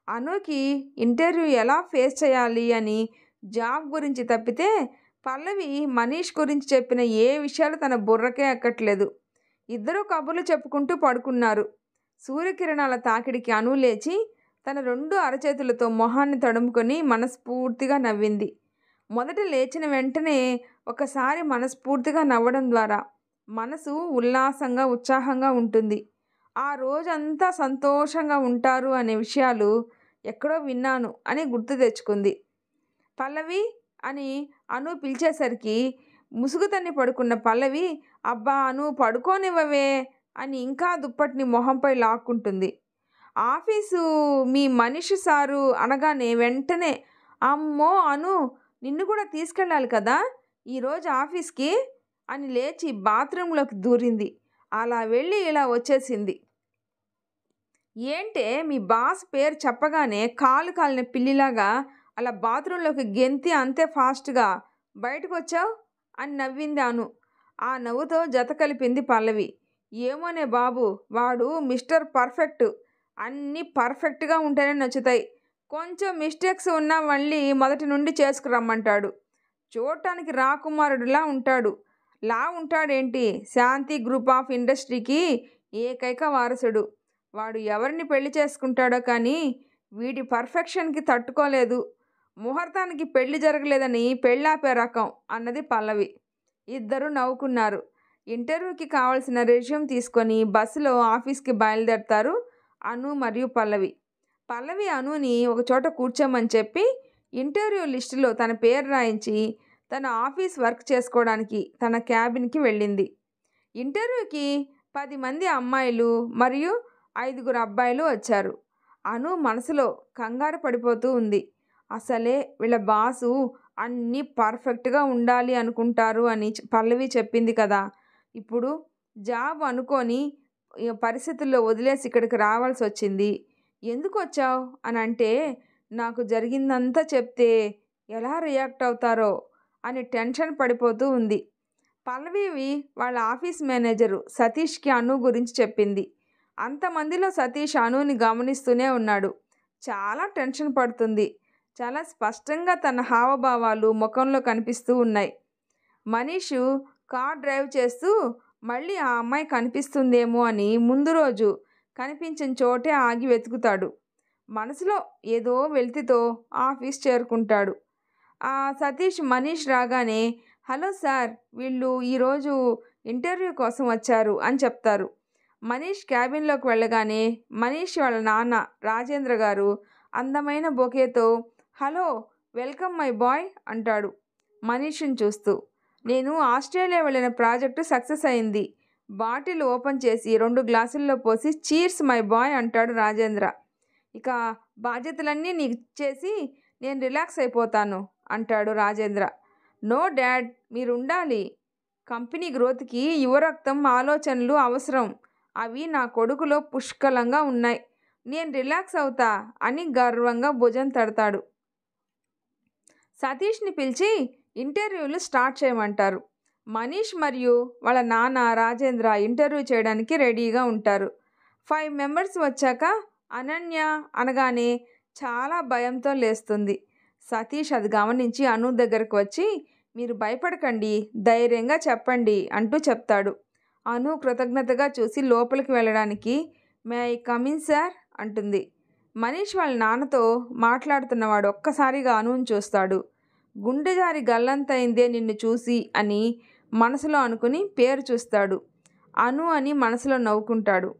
అనుకి ఇంటర్వ్యూ ఎలా ఫేస్ చేయాలి అని జాబ్ గురించి తప్పితే పల్లవి మనీష్ గురించి చెప్పిన ఏ విషయాలు తన బుర్రకే ఎక్కట్లేదు. ఇద్దరూ కబుర్లు చెప్పుకుంటూ పడుకున్నారు. సూర్యకిరణాల తాకిడికి అను లేచి తన 2 అరచేతులతో మొహాన్ని తడుముకొని మనస్ఫూర్తిగా నవ్వింది. మొదట లేచిన వెంటనే ఒకసారి మనస్ఫూర్తిగా నవ్వడం ద్వారా మనసు ఉల్లాసంగా ఉత్సాహంగా ఉంటుంది. ఆ రోజంతా సంతోషంగా ఉంటారు అనే విషయాలు ఎక్కడో విన్నాను అని గుర్తు తెచ్చుకుంది. పల్లవి అని అను పిలిచేసరికి ముసుగుతన్ని పడుకున్న పల్లవి, అబ్బా అను పడుకోనివ్వవే అని ఇంకా దుప్పటిని మొహంపై లాక్కుంటుంది. ఆఫీసు మీ మనీష్ సారు అనగానే వెంటనే, అమ్మో అను, నిన్ను కూడా తీసుకెళ్ళాలి కదా ఈరోజు ఆఫీస్కి అని లేచి బాత్రూంలోకి దూరింది. అలా వెళ్ళి ఇలా వచ్చేసింది. ఏంటే మీ బాస్ పేరు చెప్పగానే కాలు కాలిన పిల్లిలాగా అలా బాత్రూంలోకి గెంతి అంతే ఫాస్ట్గా బయటకు వచ్చావు అని నవ్వింది అను. ఆ నవ్వుతో జత కలిపింది పల్లవి. ఏమోనే బాబు, వాడు మిస్టర్ పర్ఫెక్ట్, అన్నీ పర్ఫెక్ట్గా ఉంటేనే నచ్చుతాయి. కొంచెం మిస్టేక్స్ ఉన్నా మళ్ళీ మొదటి నుండి చేసుకురమ్మంటాడు. చూడటానికి రాకుమారుడిలా ఉంటాడు. ఉంటాడేంటి, శాంతి గ్రూప్ ఆఫ్ ఇండస్ట్రీకి ఏకైక వారసుడు. వాడు ఎవరిని పెళ్లి చేసుకుంటాడో కానీ వీడి పర్ఫెక్షన్కి తట్టుకోలేదు. ముహూర్తానికి పెళ్లి జరగలేదని పెళ్ళాపే రకం అన్నది పల్లవి. ఇద్దరు నవ్వుకున్నారు. ఇంటర్వ్యూకి కావాల్సిన రెజ్యూమ్ తీసుకొని బస్సులో ఆఫీస్కి బయలుదేరతారు అను మరియు పల్లవి. పల్లవి అనుని ఒకచోట కూర్చోమని చెప్పి ఇంటర్వ్యూ లిస్టులో తన పేరు రాయించి తన ఆఫీస్ వర్క్ చేసుకోవడానికి తన క్యాబిన్కి వెళ్ళింది. ఇంటర్వ్యూకి 10 మంది అమ్మాయిలు మరియు 5 అబ్బాయిలు వచ్చారు. అను మనసులో కంగారు పడిపోతూ ఉంది. అసలే వీళ్ళ బాసు అన్నీ పర్ఫెక్ట్గా ఉండాలి అనుకుంటారు అని పల్లవి చెప్పింది కదా. ఇప్పుడు జాబ్ అనుకొని పరిస్థితుల్లో వదిలేసి ఇక్కడికి రావాల్సి వచ్చింది. ఎందుకు వచ్చావు అని అంటే నాకు జరిగిందంతా చెప్తే ఎలా రియాక్ట్ అవుతారో అని టెన్షన్ పడిపోతూ ఉంది. పల్లవి వాళ్ళ ఆఫీస్ మేనేజరు సతీష్కి అను గురించి చెప్పింది. అంతమందిలో సతీష్ అనుని గమనిస్తూనే ఉన్నాడు. చాలా టెన్షన్ పడుతుంది. చాలా స్పష్టంగా తన హావభావాలు ముఖంలో కనిపిస్తూ ఉన్నాయి. మనీషు కార్ డ్రైవ్ చేస్తూ మళ్ళీ ఆ అమ్మాయి కనిపిస్తుందేమో అని ముందు రోజు కనిపించిన చోటే ఆగి వెతుకుతాడు. మనసులో ఏదో వెలితితో ఆఫీస్ చేరుకుంటాడు. సతీష్ మనీష్ రాగానే హలో సార్, వీళ్ళు ఈరోజు ఇంటర్వ్యూ కోసం వచ్చారు అని చెప్తారు. మనీష్ క్యాబిన్లోకి వెళ్ళగానే మనీష్ వాళ్ళ నాన్న రాజేంద్ర గారు అందమైన బొకేతో హలో వెల్కమ్ మై బాయ్ అంటాడు మనీష్ని చూస్తూ. నేను ఆస్ట్రేలియా వెళ్ళిన ప్రాజెక్టు సక్సెస్ అయింది. బాటిల్ ఓపెన్ చేసి 2 గ్లాసుల్లో పోసి చీర్స్ మై బాయ్ అంటాడు రాజేంద్ర. ఇక బాధ్యతలన్నీ నీకు ఇచ్చేసి నేను రిలాక్స్ అయిపోతాను అంటాడు రాజేంద్ర. నో డాడ్, మీరుండాలి. కంపెనీ గ్రోత్కి యువరక్తం ఆలోచనలు అవసరం. అవి నా కొడుకులో పుష్కలంగా ఉన్నాయి. నేను రిలాక్స్ అవుతా అని గర్వంగా భుజం తడతాడు. సతీష్ని పిలిచి ఇంటర్వ్యూలు స్టార్ట్ చేయమంటారు. మనీష్ మరియు వాళ్ళ నాన్న రాజేంద్ర ఇంటర్వ్యూ చేయడానికి రెడీగా ఉంటారు. 5 మెంబర్స్ వచ్చాక అనన్య అనగానే చాలా భయంతో లేస్తుంది. సతీష్ అది గమనించి అను దగ్గరకు వచ్చి మీరు భయపడకండి, ధైర్యంగా చెప్పండి అంటూ చెప్తాడు. అను కృతజ్ఞతగా చూసి లోపలికి వెళ్ళడానికి మే ఐ కమిన్ సార్ అంటుంది. మనీష్ వాళ్ళ నాన్నతో మాట్లాడుతున్నవాడు ఒక్కసారిగా అనుని చూస్తాడు. గుండె జారి గల్లంతైందే నిన్ను చూసి అని మనసులో అనుకుని పేరు చూస్తాడు. అను అని మనసులో నవ్వుకుంటాడు.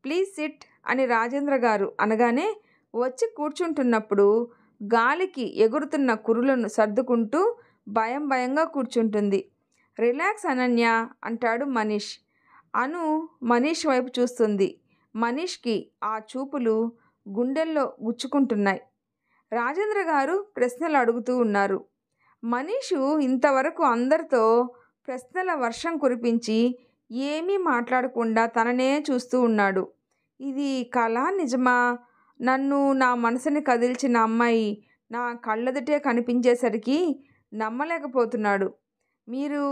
ప్లీజ్ సిట్ అని రాజేంద్ర గారు అనగానే వచ్చి కూర్చుంటున్నప్పుడు గాలికి ఎగురుతున్న కురులను సర్దుకుంటూ భయంగా కూర్చుంటుంది. రిలాక్స్ అనన్య అంటాడు మనీష్. అను మనీష్ వైపు చూస్తుంది. మనీష్కి ఆ చూపులు గుండెల్లో గుచ్చుకుంటున్నాయి. రాజేంద్ర గారు ప్రశ్నలు అడుగుతూ ఉన్నారు. మనీషు ఇంతవరకు అందరితో ప్రశ్నల వర్షం కురిపించి ఏమీ మాట్లాడకుండా తననే చూస్తూ ఉన్నాడు. ఇది కళ నిజమా? నా మనసుని కదిల్చిన అమ్మాయి నా కళ్ళెదుటే కనిపించేసరికి నమ్మలేకపోతున్నాడు. మీరు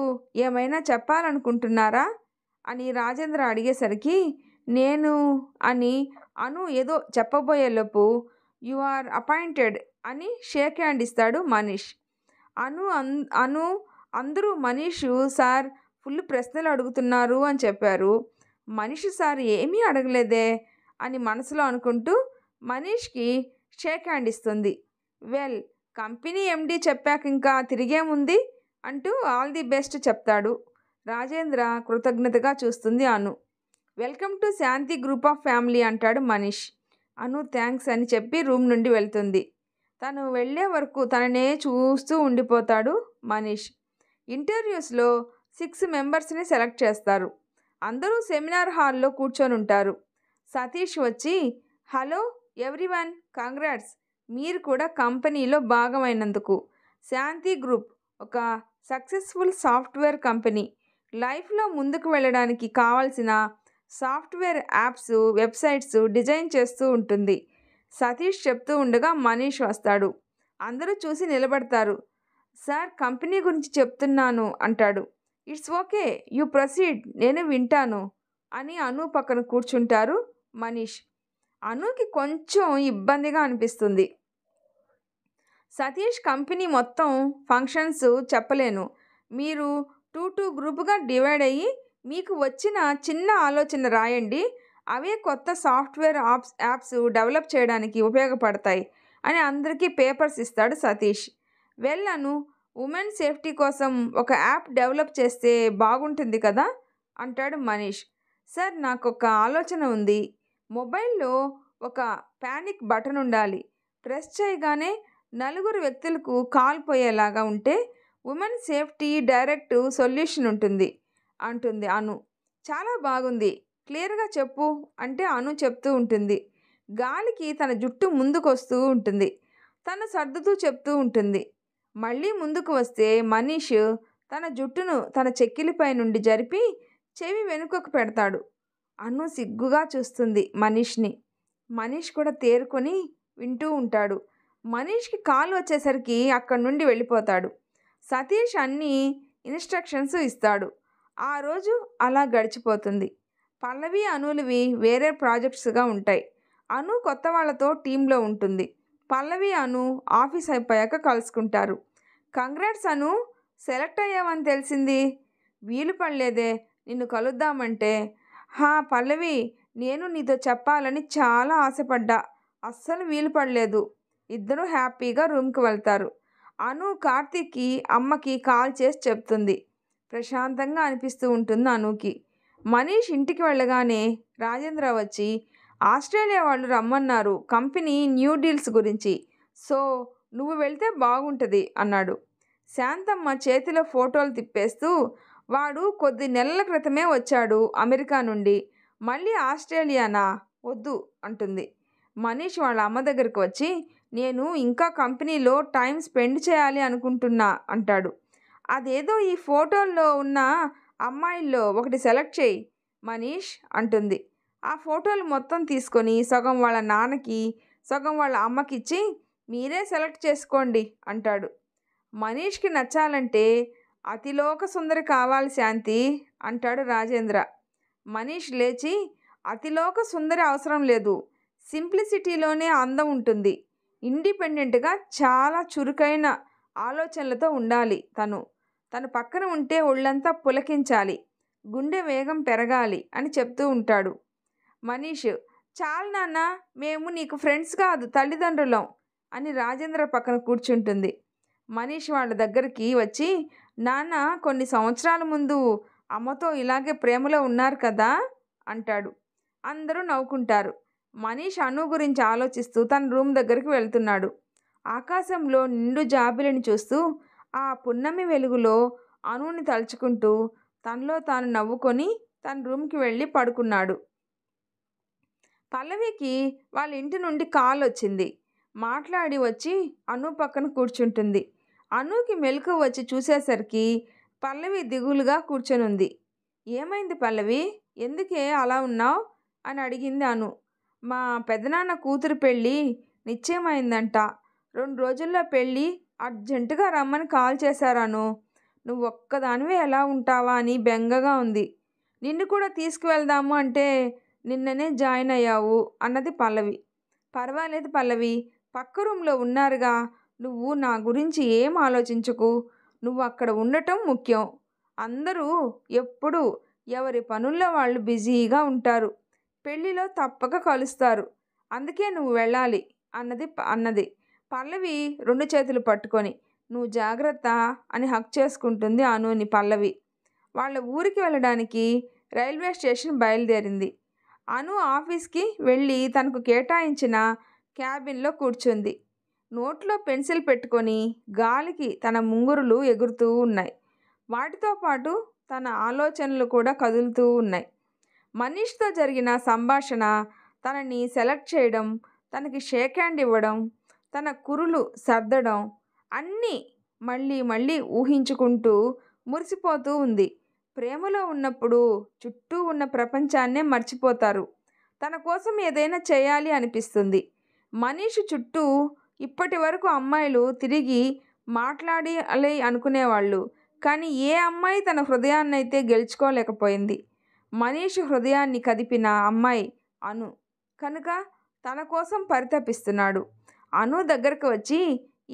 ఏమైనా చెప్పాలనుకుంటున్నారా అని రాజేంద్ర అడిగేసరికి నేను అని అను ఏదో చెప్పబోయేలోపు యు ఆర్ అపాయింటెడ్ అని షేక్ హ్యాండ్ ఇస్తాడు మనీష్. అను అందరూ మనీషు సార్ ఫుల్ ప్రశ్నలు అడుగుతున్నారు అని చెప్పారు. మనీష్ సార్ ఏమీ అడగలేదే అని మనసులో అనుకుంటూ మనీష్కి షేక్ హ్యాండ్ ఇస్తుంది. వెల్, కంపెనీ ఎండి చెప్పాక ఇంకా తిరిగేముంది అంటూ ఆల్ ది బెస్ట్ చెప్తాడు. రాజేంద్ర కృతజ్ఞతగా చూస్తుంది Anu. Welcome to Shanti group of family అంటాడు మనీష్. అను థ్యాంక్స్ అని చెప్పి రూమ్ నుండి వెళ్తుంది. తను వెళ్ళే వరకు తననే చూస్తూ ఉండిపోతాడు మనీష్. ఇంటర్వ్యూస్లో 6 మెంబర్స్ని సెలెక్ట్ చేస్తారు. అందరూ సెమినార్ హాల్లో కూర్చొని ఉంటారు. సతీష్ వచ్చి హలో ఎవ్రీవన్, కంగ్రాట్స్, మీరు కూడా కంపెనీలో భాగమైనందుకు. శాంతి గ్రూప్ ఒక సక్సెస్ఫుల్ సాఫ్ట్వేర్ కంపెనీ. లైఫ్లో ముందుకు వెళ్ళడానికి కావాల్సిన సాఫ్ట్వేర్ యాప్స్, వెబ్సైట్స్ డిజైన్ చేస్తూ ఉంటుంది. సతీష్ చెప్తూ ఉండగా మనీష్ వస్తాడు. అందరూ చూసి నిలబడతారు. సార్, కంపెనీ గురించి చెప్తున్నాను అంటాడు. ఇట్స్ ఓకే, యూ ప్రొసీడ్, నేను వింటాను అని అను పక్కన కూర్చుంటారు మనీష్. అనుకి కొంచెం ఇబ్బందిగా అనిపిస్తుంది. సతీష్ కంపెనీ మొత్తం ఫంక్షన్స్ చెప్పలేను. మీరు 2 గ్రూపుగా డివైడ్ అయ్యి మీకు వచ్చిన చిన్న ఆలోచన రాయండి. అవే కొత్త సాఫ్ట్వేర్ యాప్స్ డెవలప్ చేయడానికి ఉపయోగపడతాయి అని అందరికీ పేపర్స్ ఇస్తాడు సతీష్. వెళ్ళను, ఉమెన్ సేఫ్టీ కోసం ఒక యాప్ డెవలప్ చేస్తే బాగుంటుంది కదా అంటాడు మనీష్. సార్, నాకు ఒక ఆలోచన ఉంది. మొబైల్లో ఒక ప్యానిక్ బటన్ ఉండాలి. ప్రెస్ చేయగానే నలుగురు వ్యక్తులకు కాల్ పోయేలాగా ఉంటే ఉమెన్ సేఫ్టీ డైరెక్ట్ సొల్యూషన్ ఉంటుంది అంటుంది అను. చాలా బాగుంది, క్లియర్గా చెప్పు అంటే అను చెప్తూ ఉంటుంది. గాలికి తన జుట్టు ముందుకు వస్తూ ఉంటుంది. తను సర్దుతూ చెప్తూ ఉంటుంది. మళ్ళీ ముందుకు వస్తే మనీష్ తన జుట్టును తన చెక్కిలిపై నుండి జరిపి చెవి వెనుకకు పెడతాడు. అను సిగ్గుగా చూస్తుంది మనీష్ని. మనీష్ కూడా తేరుకొని వింటూ ఉంటాడు. మనీష్కి కాలు వచ్చేసరికి అక్కడి నుండి వెళ్ళిపోతాడు. సతీష్ అన్ని ఇన్స్ట్రక్షన్స్ ఇస్తాడు. ఆ రోజు అలా గడిచిపోతుంది. పల్లవి, అనులవి వేరే ప్రాజెక్ట్స్గా ఉంటాయి. అను కొత్త వాళ్ళతో టీంలో ఉంటుంది. పల్లవి, అను ఆఫీస్ అయిపోయాక కలుసుకుంటారు. కంగ్రాట్స్ అను, సెలెక్ట్ అయ్యావని తెలిసింది. వీలు పడలేదే నిన్ను కలుద్దామంటే. పల్లవి, నేను నీతో చెప్పాలని చాలా ఆశపడ్డా, అస్సలు వీలు పడలేదు. ఇద్దరూ హ్యాపీగా రూమ్కి వెళ్తారు. అను కార్తీక్కి అమ్మకి కాల్ చేసి చెప్తుంది. ప్రశాంతంగా అనిపిస్తూ ఉంటుంది అనుకి. మనీష్ ఇంటికి వెళ్ళగానే రాజేంద్ర వచ్చి, ఆస్ట్రేలియా వాళ్ళు రమ్మన్నారు కంపెనీ న్యూ డీల్స్ గురించి, సో నువ్వు వెళ్తే బాగుంటుంది అన్నాడు. శాంతమ్మ చేతిలో ఫోటోలు తిప్పేస్తూ, వాడు కొద్ది నెలల క్రితమే వచ్చాడు అమెరికా నుండి, మళ్ళీ ఆస్ట్రేలియానా, వద్దు అంటుంది. మనీష్ వాళ్ళ అమ్మ దగ్గరికి వచ్చి, నేను ఇంకా కంపెనీలో టైం స్పెండ్ చేయాలి అనుకుంటున్నా అంటాడు. అదేదో ఈ ఫోటోల్లో ఉన్న అమ్మాయిల్లో ఒకటి సెలెక్ట్ చేయి మనీష్ అంటుంది. ఆ ఫోటోలు మొత్తం తీసుకొని సగం వాళ్ళ నాన్నకి, సగం వాళ్ళ అమ్మకి ఇచ్చి మీరే సెలెక్ట్ చేసుకోండి అంటాడు. మనీష్కి నచ్చాలంటే అతిలోక సుందరి కావాలి శాంతి అంటాడు రాజేంద్ర. మనీష్ లేచి, అతిలోక సుందరి అవసరం లేదు, సింప్లిసిటీలోనే అందం ఉంటుంది. ఇండిపెండెంట్గా చాలా చురుకైన ఆలోచనలతో ఉండాలి. తను పక్కన ఉంటే ఒళ్ళంతా పులకించాలి, గుండె వేగం పెరగాలి అని చెప్తూ ఉంటాడు. మనీష్, చాలు నాన్న, మేము నీకు ఫ్రెండ్స్ కాదు తల్లిదండ్రులం అని రాజేంద్ర పక్కన కూర్చుంటుంది. మనీష్ వాళ్ళ దగ్గరికి వచ్చి, నాన్న కొన్ని సంవత్సరాల ముందు అమ్మతో ఇలాగే ప్రేమలో ఉన్నారు కదా అంటాడు. అందరూ నవ్వుకుంటారు. మనీష్ అను గురించి ఆలోచిస్తూ తన రూమ్ దగ్గరికి వెళ్తున్నాడు. ఆకాశంలో నిండు జాబిలిని చూస్తూ ఆ పున్నమి వెలుగులో అనుని తలుచుకుంటూ తనలో తాను నవ్వుకొని తన రూమ్కి వెళ్ళి పడుకున్నాడు. పల్లవికి వాళ్ళ ఇంటి నుండి కాల్ వచ్చింది. మాట్లాడి వచ్చి అను పక్కన కూర్చుంటుంది. అనుకి మెలకు వచ్చి చూసేసరికి పల్లవి దిగులుగా కూర్చొనుంది. ఏమైంది పల్లవి, ఎందుకే అలా ఉన్నావు అని అడిగింది అను. మా పెదనాన్న కూతురు పెళ్ళి నిశ్చయమైందంట, 2 రోజుల్లో పెళ్ళి, అర్జెంటుగా రమ్మని కాల్ చేశారాను. నువ్వు ఒక్కదానివే ఎలా ఉంటావా అని బెంగగా ఉంది. నిన్ను కూడా తీసుకువెళ్దాము అంటే నిన్ననే జాయిన్ అయ్యావు అన్నది పల్లవి. పర్వాలేదు పల్లవి, పక్క రూమ్లో ఉన్నారుగా, నువ్వు నా గురించి ఏం ఆలోచించకు. నువ్వు అక్కడ ఉండటం ముఖ్యం. అందరూ ఎప్పుడూ ఎవరి పనుల్లో వాళ్ళు బిజీగా ఉంటారు. పెళ్ళిలో తప్పక కలుస్తారు, అందుకే నువ్వు వెళ్ళాలి అన్నది పల్లవి 2 చేతులు పట్టుకొని. నువ్వు జాగ్రత్త అని హక్ చేసుకుంటుంది అనుని పల్లవి. వాళ్ళ ఊరికి వెళ్ళడానికి రైల్వే స్టేషన్ బయలుదేరింది. అను ఆఫీస్కి వెళ్ళి తనకు కేటాయించిన క్యాబిన్లో కూర్చుంది. నోట్లో పెన్సిల్ పెట్టుకొని గాలికి తన ముంగురులు ఎగురుతూ ఉన్నాయి. వాటితో పాటు తన ఆలోచనలు కూడా కదులుతూ ఉన్నాయి. మనీష్తో జరిగిన సంభాషణ, తనని సెలెక్ట్ చేయడం, తనకి షేక్ హ్యాండ్ ఇవ్వడం, తన కురులు సర్దడం అన్నీ మళ్ళీ మళ్ళీ ఊహించుకుంటూ మురిసిపోతూ ఉంది. ప్రేమలో ఉన్నప్పుడు చుట్టూ ఉన్న ప్రపంచాన్నే మర్చిపోతారు. తన కోసం ఏదైనా చేయాలి అనిపిస్తుంది. మనీష్ చుట్టూ ఇప్పటి వరకు అమ్మాయిలు తిరిగి మాట్లాడాలి అనుకునేవాళ్ళు, కానీ ఏ అమ్మాయి తన హృదయాన్నైతే గెలుచుకోలేకపోయింది. మనీష్ హృదయాన్ని కదిపిన అమ్మాయి అను కనుక తన కోసం పరితపిస్తున్నాడు. అను దగ్గరకు వచ్చి,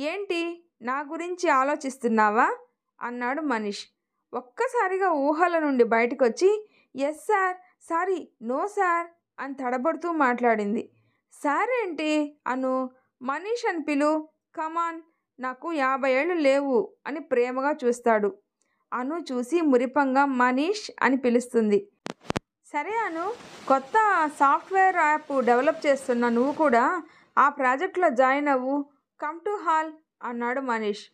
ఏంటి నా గురించి ఆలోచిస్తున్నావా అన్నాడు మనీష్. ఒక్కసారిగా ఊహల నుండి బయటకొచ్చి, yes sir, sorry, no sir అని తడబడుతూ మాట్లాడింది. సార్ ఏంటి అను, మనీష్ అని పిలు, కమాన్, నాకు 50 ఏళ్ళు లేవు అని ప్రేమగా చూస్తాడు. అను చూసి మురిపంగా మనీష్ అని పిలుస్తుంది. సరే అను, కొత్త సాఫ్ట్వేర్ యాప్ డెవలప్ చేస్తున్న నువ్వు కూడా ఆ ప్రాజెక్ట్లో జాయిన్ అవ్వు, కమ్ టు హాల్ అన్నాడు మనీష్.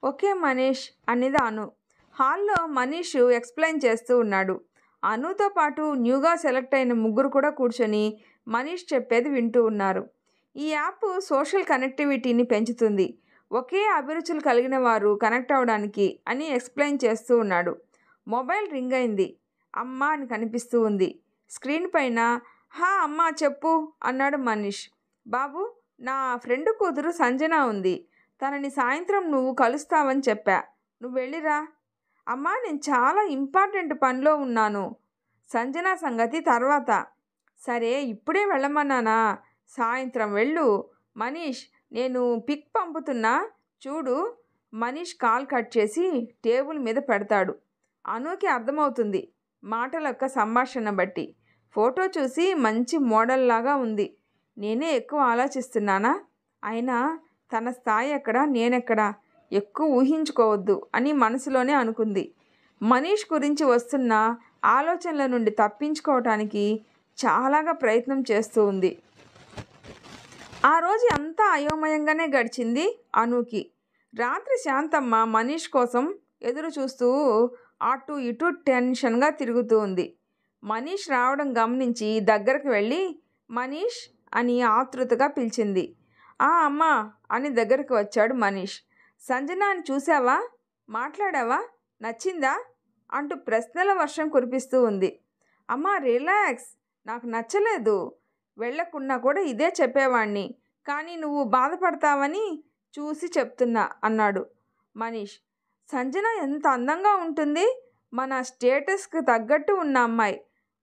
ఓకే మనీష్ అనేది అను. హాల్లో మనీష్ ఎక్స్ప్లెయిన్ చేస్తూ ఉన్నాడు. అనుతో పాటు న్యూగా సెలెక్ట్ అయిన ముగ్గురు కూడా కూర్చొని మనీష్ చెప్పేది వింటూ ఉన్నారు. ఈ యాప్ సోషల్ కనెక్టివిటీని పెంచుతుంది, ఒకే అభిరుచులు కలిగిన వారు కనెక్ట్ అవ్వడానికి అని ఎక్స్ప్లెయిన్ చేస్తూ ఉన్నాడు. మొబైల్ రింగ్ అయింది. అమ్మ అని కనిపిస్తూ ఉంది స్క్రీన్ పైన. హా అమ్మా చెప్పు అన్నాడు మనీష్. బాబు, నా ఫ్రెండ్ కూతురు సంజన ఉంది, తనని సాయంత్రం నువ్వు కలుస్తావని చెప్పా, నువ్వు వెళ్ళిరా. అమ్మా, నేను చాలా ఇంపార్టెంట్ పనిలో ఉన్నాను, సంజన సంగతి తర్వాత. సరే ఇప్పుడే వెళ్ళమన్నానా, సాయంత్రం వెళ్ళు. మనీష్, నేను పిక్ పంపుతున్నా చూడు. మనీష్ కాల్ కట్ చేసి టేబుల్ మీద పెడతాడు. అనుకి అర్థమవుతుంది మాటల యొక్క సంభాషణ బట్టి. ఫోటో చూసి మంచి మోడల్ లాగా ఉంది. నేనే ఎక్కువ ఆలోచిస్తున్నానా? అయినా తన స్థాయి ఎక్కడ, నేనెక్కడా, ఎక్కువ ఊహించుకోవద్దు అని మనసులోనే అనుకుంది. మనీష్ గురించి వస్తున్న ఆలోచనల నుండి తప్పించుకోవటానికి చాలాగా ప్రయత్నం చేస్తూ ఉంది. ఆ రోజు అంతా అయోమయంగానే గడిచింది అనుకి. రాత్రి శాంతమ్మ మనీష్ కోసం ఎదురు చూస్తూ అటు ఇటు టెన్షన్గా తిరుగుతూ ఉంది. మనీష్ రావడం గమనించి దగ్గరకు వెళ్ళి మనీష్ అని ఆతృతగా పిలిచింది. ఆ అమ్మా అని దగ్గరికి వచ్చాడు మనీష్. సంజనాని చూసావా, మాట్లాడావా, నచ్చిందా అంటూ ప్రశ్నల వర్షం కురిపిస్తూ ఉంది. అమ్మా రిలాక్స్, నాకు నచ్చలేదు, వెళ్ళకున్నా కూడా ఇదే చెప్పేవాణ్ణి, కానీ నువ్వు బాధపడతావని చూసి చెప్తున్నా అన్నాడు మనీష్. సంజన ఎంత అందంగా ఉంటుంది, మన స్టేటస్కి తగ్గట్టు ఉన్న అమ్మాయి.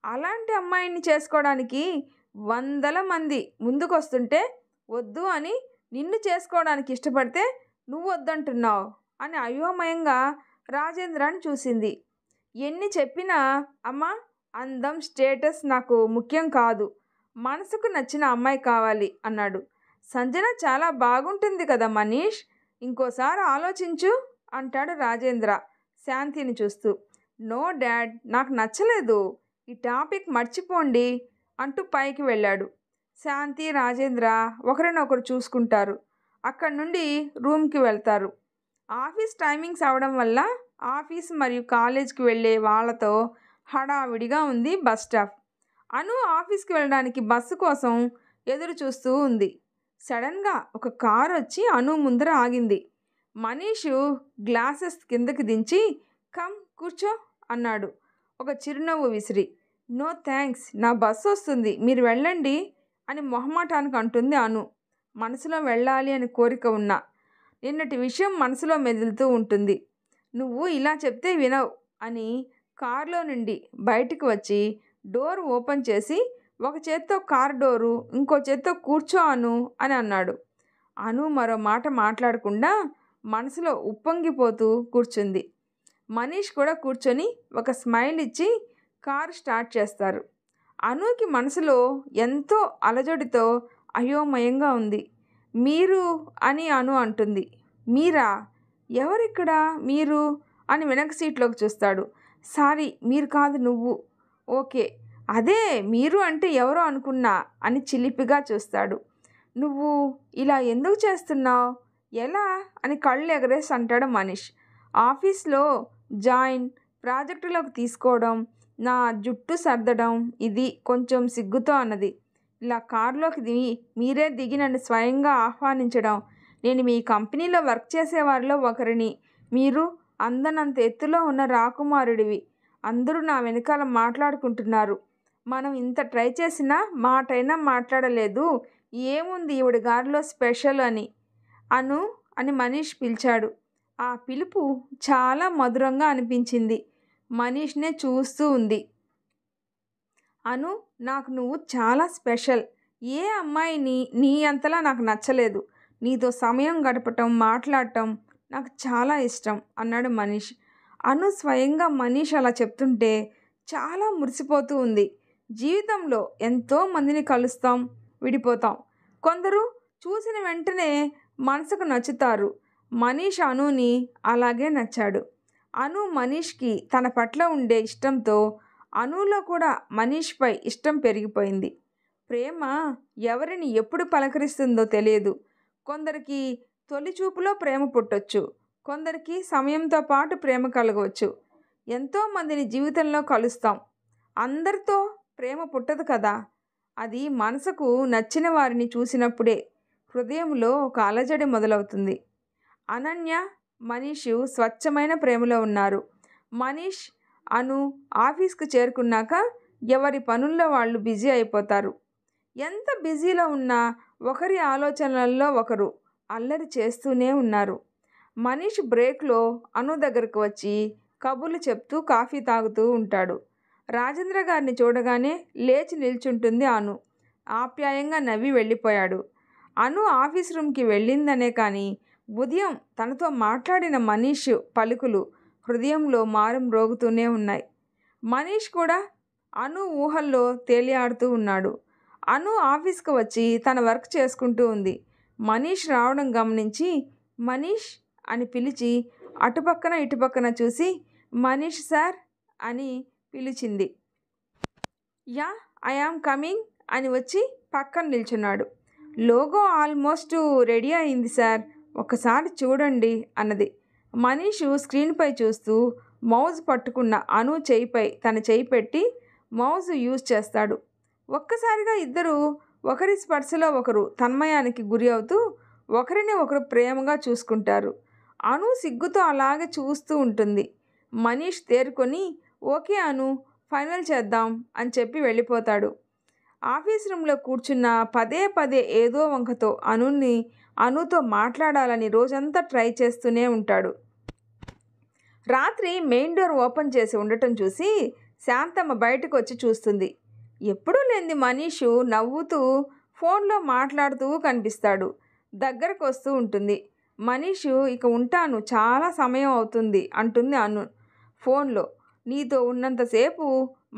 అలాంటి అమ్మాయిని చేసుకోవడానికి 100 మంది ముందుకొస్తుంటే వద్దు అని నిన్ను చేసుకోవడానికి ఇష్టపడితే నువ్వు వద్దంటున్నావు అని అయోమయంగా రాజేంద్రాన్ని చూసింది. ఎన్ని చెప్పినా అమ్మా, అందం స్టేటస్ నాకు ముఖ్యం కాదు, మనసుకు నచ్చిన అమ్మాయి కావాలి అన్నాడు. సంజన చాలా బాగుంటుంది కదా మనీష్, ఇంకోసారి ఆలోచించు అంటాడు రాజేంద్ర శాంతిని చూస్తూ. నో డాడ్, నాకు నచ్చలేదు, ఈ టాపిక్ మర్చిపోండి అంటూ పైకి వెళ్ళాడు. శాంతి రాజేంద్ర ఒకరినొకరు చూసుకుంటారు. అక్కడి నుండి రూమ్కి వెళ్తారు. ఆఫీస్ టైమింగ్స్ అవడం వల్ల ఆఫీస్ మరియు కాలేజ్కి వెళ్ళే వాళ్ళతో హడావిడిగా ఉంది బస్ స్టాప్. అను ఆఫీస్కి వెళ్ళడానికి బస్సు కోసం ఎదురు చూస్తూ ఉంది. సడన్గా ఒక కారు వచ్చి అను ముందర ఆగింది. మనీషు గ్లాసెస్ కిందకి దించి కమ్ కూర్చో అన్నాడు ఒక చిరునవ్వు విసిరి. నో థ్యాంక్స్, నా బస్సు వస్తుంది, మీరు వెళ్ళండి అని మొహమాటానికి అంటుంది అను. మనసులో వెళ్ళాలి అని కోరిక ఉన్నా నిన్నటి విషయం మనసులో మెదులుతూ ఉంటుంది. నువ్వు ఇలా చెప్తే వినవు అని కారులో నుండి బయటికి వచ్చి డోర్ ఓపెన్ చేసి ఒక చేత్తో కార్ డోరు, ఇంకో చేత్తో కూర్చో అను అని అన్నాడు. అను మరో మాట మాట్లాడకుండా మనసులో ఉప్పొంగిపోతూ కూర్చుంది. మనీష్ కూడా కూర్చొని ఒక స్మైల్ ఇచ్చి కారు స్టార్ట్ చేస్తారు. అనుకి మనసులో ఎంతో అలజడితో అయోమయంగా ఉంది. మీరు అని అను అంటుంది. మీరా, ఎవరిక్కడ మీరు అని వెనక సీట్లోకి చూస్తాడు. సారీ, మీరు కాదు, నువ్వు. ఓకే, అదే మీరు అంటే ఎవరో అనుకున్నా అని చిలిపిగా చూస్తాడు. నువ్వు ఇలా ఎందుకు చేస్తున్నావు, ఎలా అని కళ్ళు ఎగరేసి అంటాడు మనీష్. ఆఫీస్లో జాయిన్, ప్రాజెక్టులోకి తీసుకోవడం, నా జుట్టు సర్దడం, ఇది కొంచెం సిగ్గుతో అన్నది. ఇలా కారులోకి మీరే దిగి నన్ను స్వయంగా ఆహ్వానించడం, నేను మీ కంపెనీలో వర్క్ చేసేవారిలో ఒకరిని, మీరు అందనంత ఎత్తులో ఉన్న రాకుమారుడివి, అందరూ నా వెనకాల మాట్లాడుకుంటున్నారు, మనం ఇంత ట్రై చేసినా మాటైనా మాట్లాడలేదు, ఏముంది ఈవిడ గారిలో స్పెషల్ అని అను అని మనీష్ పిలిచాడు. ఆ పిలుపు చాలా మధురంగా అనిపించింది. మనీష్నే చూస్తూ ఉంది. అను, నాకు నువ్వు చాలా స్పెషల్, ఏ అమ్మాయిని నీ అంతలా నాకు నచ్చలేదు. నీతో సమయం గడపటం, మాట్లాడటం నాకు చాలా ఇష్టం అన్నాడు మనీష్. అను స్వయంగా మనీష్ అలా చెప్తుంటే చాలా మురిసిపోతూ ఉంది. జీవితంలో ఎంతో మందిని కలుస్తాం, విడిపోతాం. కొందరు చూసిన వెంటనే మనసుకు నచ్చుతారు. మనీష్ అనుని అలాగే నచ్చాడు. అను మనీష్కి తన పట్ల ఉండే ఇష్టంతో అనులో కూడా మనీష్పై ఇష్టం పెరిగిపోయింది. ప్రేమ ఎవరిని ఎప్పుడు పలకరిస్తుందో తెలియదు. కొందరికి తొలి చూపులో ప్రేమ పుట్టొచ్చు, కొందరికి సమయంతో పాటు ప్రేమ కలగవచ్చు. ఎంతోమందిని జీవితంలో కలుస్తాం, అందరితో ప్రేమ పుట్టదు కదా. అది మనసుకు నచ్చిన వారిని చూసినప్పుడే హృదయంలో ఒక అలజడి మొదలవుతుంది. అనన్య, మనీష్ స్వచ్ఛమైన ప్రేమలో ఉన్నారు. మనీష్, అను ఆఫీస్కు చేరుకున్నాక ఎవరి పనుల్లో వాళ్ళు బిజీ అయిపోతారు. ఎంత బిజీలో ఉన్నా ఒకరి ఆలోచనలలో ఒకరు అల్లరి చేస్తూనే ఉన్నారు. మనీష్ బ్రేక్లో అను దగ్గరకు వచ్చి కబుర్లు చెప్తూ కాఫీ తాగుతూ ఉంటాడు. రాజేంద్ర గారిని చూడగానే లేచి నిల్చుంటుంది అను. ఆప్యాయంగా నవ్వి వెళ్ళిపోయాడు. అను ఆఫీస్ రూమ్కి వెళ్ళిందనే కానీ ఉదయం తనతో మాట్లాడిన మనీష్ పలుకులు హృదయంలో మారం మ్రోగుతూనే ఉన్నాయి. మనీష్ కూడా అను ఊహల్లో తేలియాడుతూ ఉన్నాడు. అను ఆఫీస్కి వచ్చి తన వర్క్ చేసుకుంటూ ఉంది. మనీష్ రావడం గమనించి మనీష్ అని పిలిచి అటుపక్కన ఇటుపక్కన చూసి మనీష్ సార్ అని పిలిచింది. యా ఐ యామ్ కమింగ్ అని వచ్చి పక్కన నిల్చున్నాడు. లోగో ఆల్మోస్ట్ రెడీ అయింది సార్, ఒకసారి చూడండి అన్నది. మనీష్ స్క్రీన్పై చూస్తూ మౌజ్ పట్టుకున్న అను చేయిపై తన చేయి పెట్టి మౌజ్ యూజ్ చేస్తాడు. ఒక్కసారిగా ఇద్దరు ఒకరి స్పర్శలో ఒకరు తన్మయానికి గురి అవుతూ ఒకరిని ఒకరు ప్రేమగా చూసుకుంటారు. అను సిగ్గుతో అలాగే చూస్తూ ఉంటుంది. మనీష్ తేరుకొని ఓకే అను, ఫైనల్ చేద్దాం అని చెప్పి వెళ్ళిపోతాడు. ఆఫీస్ రూమ్లో కూర్చున్న పదే పదే ఏదో వంకతో అనుతో మాట్లాడాలని రోజంతా ట్రై చేస్తూనే ఉంటాడు. రాత్రి మెయిన్ డోర్ ఓపెన్ చేసి ఉండటం చూసి శాంతమ్మ బయటకు వచ్చి చూస్తుంది. ఎప్పుడూ లేనిది మనీషు నవ్వుతూ ఫోన్లో మాట్లాడుతూ కనిపిస్తాడు. దగ్గరకు వస్తూ ఉంటుంది. మనీషు ఇక ఉంటాను, చాలా సమయం అవుతుంది అంటుంది అను ఫోన్లో. నీతో ఉన్నంతసేపు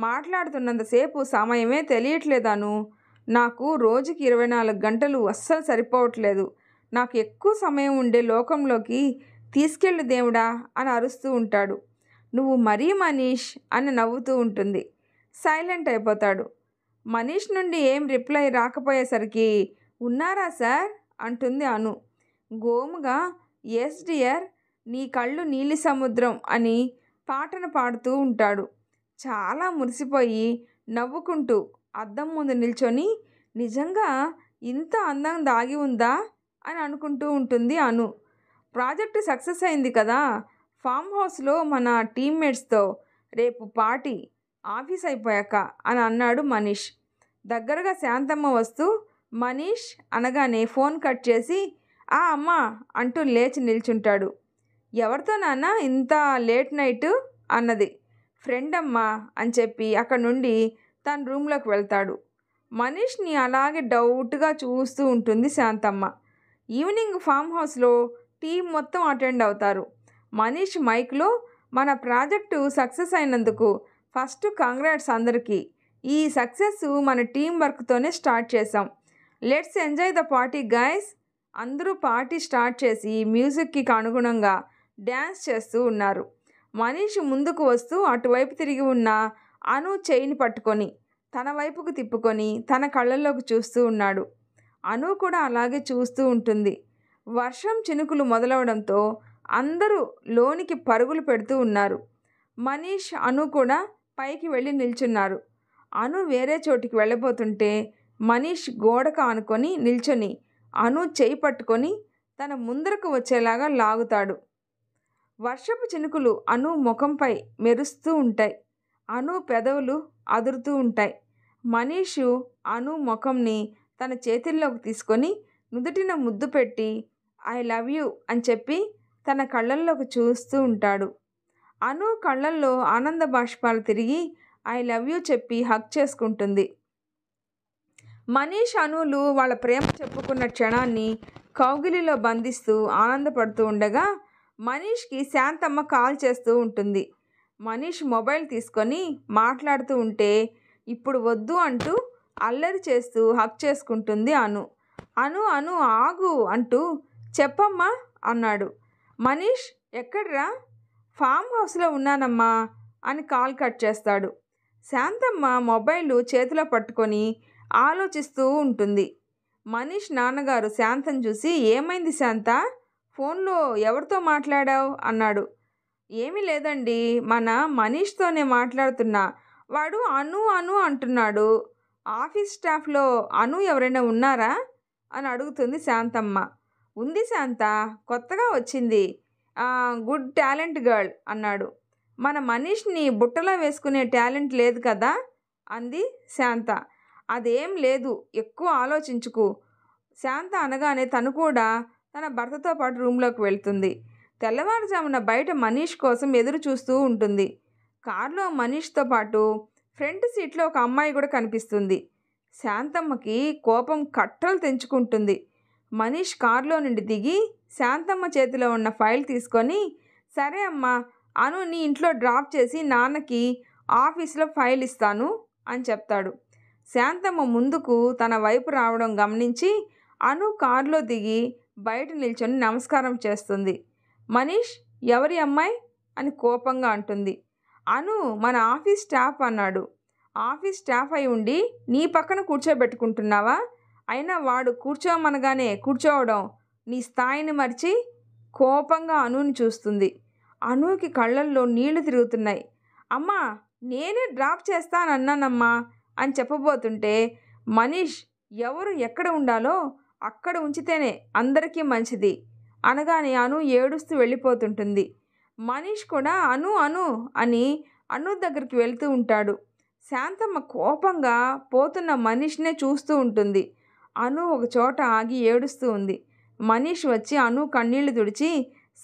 మాట్లాడుతున్నంతసేపు సమయమే తెలియట్లేదను. నాకు రోజుకి 24 గంటలు అస్సలు సరిపోవట్లేదు. నాకు ఎక్కువ సమయం ఉండే లోకంలోకి తీసుకెళ్ళు దేవుడా అని అరుస్తూ ఉంటాడు. నువ్వు మరీ మనీష్ అని నవ్వుతూ ఉంటుంది. సైలెంట్ అయిపోతాడు. మనీష్ నుండి ఏం రిప్లై రాకపోయేసరికి ఉన్నారా సార్ అంటుంది అను. గోముగా ఎస్ డియర్, నీ కళ్ళు నీలి సముద్రం అని పాటను పాడుతూ ఉంటాడు. చాలా మురిసిపోయి నవ్వుకుంటూ అద్దం ముందు నిల్చొని నిజంగా ఇంత అందం దాగి ఉందా అని అనుకుంటూ ఉంటుంది అను. ప్రాజెక్టు సక్సెస్ అయింది కదా, ఫామ్ హౌస్లో మన టీమ్మేట్స్తో రేపు పార్టీ ఆఫీస్ అయిపోయాక అని అన్నాడు మనీష్. దగ్గరగా శాంతమ్మ వస్తూ మనీష్ అనగానే ఫోన్ కట్ చేసి ఆ అమ్మా అంటూ లేచి నిల్చుంటాడు. ఎవరితో నాన్న ఇంత లేట్ నైట్ అన్నది. ఫ్రెండ్ అమ్మా అని చెప్పి అక్కడ నుండి తన రూమ్లోకి వెళ్తాడు. మనీష్ని అలాగే డౌట్గా చూస్తూ ఉంటుంది శాంతమ్మ. ఈవినింగ్ ఫామ్ హౌస్లో టీం మొత్తం అటెండ్ అవుతారు. మనీష్ మైక్లో మన ప్రాజెక్టు సక్సెస్ అయినందుకు ఫస్ట్ కంగ్రాట్స్ అందరికీ. ఈ సక్సెస్ మన టీం వర్క్తోనే స్టార్ట్ చేసాం. Let's enjoy the party guys. అందరూ పార్టీ స్టార్ట్ చేసి మ్యూజిక్కి అనుగుణంగా డ్యాన్స్ చేస్తూ ఉన్నారు. మనీష్ ముందుకు వస్తూ అటువైపు తిరిగి ఉన్న అను చెయ్యిని పట్టుకొని తన వైపుకు తిప్పుకొని తన కళ్ళల్లోకి చూస్తూ ఉన్నాడు. అను కూడా అలాగే చూస్తూ ఉంటుంది. వర్షం చినుకులు మొదలవడంతో అందరూ లోనికి పరుగులు పెడుతూ ఉన్నారు. మనీష్, అను కూడా పైకి వెళ్ళి నిల్చున్నారు. అను వేరే చోటికి వెళ్ళబోతుంటే మనీష్ గోడకు ఆనుకొని నిల్చొని అను చేయి పట్టుకొని తన ముందరకు వచ్చేలాగా లాగుతాడు. వర్షపు చినుకులు అను ముఖంపై మెరుస్తూ ఉంటాయి. అను పెదవులు అదురుతూ ఉంటాయి. మనీషు అను ముఖంని తన చేతుల్లోకి తీసుకొని నుదుటిన ముద్దు పెట్టి ఐ లవ్ యూ అని చెప్పి తన కళ్ళల్లోకి చూస్తూ ఉంటాడు. అను కళ్ళల్లో ఆనంద బాష్పాలు తిరిగి ఐ లవ్ యూ చెప్పి హగ్ చేసుకుంటుంది. మనీష్ అనులు వాళ్ళ ప్రేమ చెప్పుకున్న క్షణాన్ని కౌగిలిలో బంధిస్తూ ఆనందపడుతూ ఉండగా మనీష్కి శాంతమ్మ కాల్ చేస్తూ ఉంటుంది. మనీష్ మొబైల్ తీసుకొని మాట్లాడుతూ ఉంటే ఇప్పుడు వద్దు అంటూ అల్లరి చేస్తూ హక్ చేసుకుంటుంది అను. అను అను ఆగు అంటూ చెప్పమ్మా అన్నాడు. మనీష్ ఎక్కడ్రా? ఫామ్ హౌస్లో ఉన్నానమ్మా అని కాల్ కట్ చేస్తాడు. శాంతమ్మ మొబైల్ చేతిలో పట్టుకొని ఆలోచిస్తూ ఉంటుంది. మనీష్ నాన్నగారు శాంతం చూసి ఏమైంది శాంత, ఫోన్లో ఎవరితో మాట్లాడావు అన్నాడు. ఏమీ లేదండి, మన మనీష్తోనే మాట్లాడుతున్నా. వాడు అను అను అంటున్నాడు. ఆఫీస్ స్టాఫ్లో అను ఎవరైనా ఉన్నారా అని అడుగుతుంది శాంతమ్మ. ఉంది శాంత, కొత్తగా వచ్చింది, గుడ్ టాలెంట్ గర్ల్ అన్నాడు. మన మనీష్ని బుట్టలో వేసుకునే టాలెంట్ లేదు కదా అంది శాంత. అదేం లేదు, ఎక్కువ ఆలోచించుకు శాంత అనగానే తను కూడా తన భర్తతో పాటు రూమ్లోకి వెళ్తుంది. తెల్లవారుజామున బయట మనీష్ కోసం ఎదురు చూస్తూ ఉంటుంది. కారులో మనీష్తో పాటు ఫ్రంట్ సీట్లో ఒక అమ్మాయి కూడా కనిపిస్తుంది. శాంతమ్మకి కోపం కట్టలు తెంచుకుంటుంది. మనీష్ కారులో నుండి దిగి శాంతమ్మ చేతిలో ఉన్న ఫైల్ తీసుకొని, సరే అమ్మా, అనుని ఇంట్లో డ్రాప్ చేసి నాన్నకి ఆఫీస్లో ఫైల్ ఇస్తాను అని చెప్తాడు. శాంతమ్మ ముందుకు తన వైపు రావడం గమనించి అను కారులో దిగి బయట నిల్చొని నమస్కారం చేస్తుంది. మనీష్ ఎవరి అమ్మాయి అని కోపంగా అంటుంది. అను మన ఆఫీస్ స్టాఫ్ అన్నాడు. ఆఫీస్ స్టాఫ్ అయి ఉండి నీ పక్కన కూర్చోబెట్టుకుంటున్నావా? అయినా వాడు కూర్చోమనగానే కూర్చోవడం నీ స్థాయిని మరిచి కోపంగా అనుని చూస్తుంది. అనుకి కళ్ళల్లో నీళ్లు తిరుగుతున్నాయి. అమ్మా, నేనే డ్రాప్ చేస్తానన్నానమ్మా అని చెప్పబోతుంటే మనీష్ ఎవరు ఎక్కడ ఉండాలో అక్కడ ఉంచితేనే అందరికీ మంచిది అనగానే అను ఏడుస్తూ వెళ్ళిపోతుంటుంది. మనీష్ కూడా అను అను అని అను దగ్గరికి వెళ్తూ ఉంటాడు. శాంతమ్మ కోపంగా పోతున్న మనీష్నే చూస్తూ ఉంటుంది. అను ఒక చోట ఆగి ఏడుస్తూ ఉంది. మనీష్ వచ్చి అను కన్నీళ్లు తుడిచి,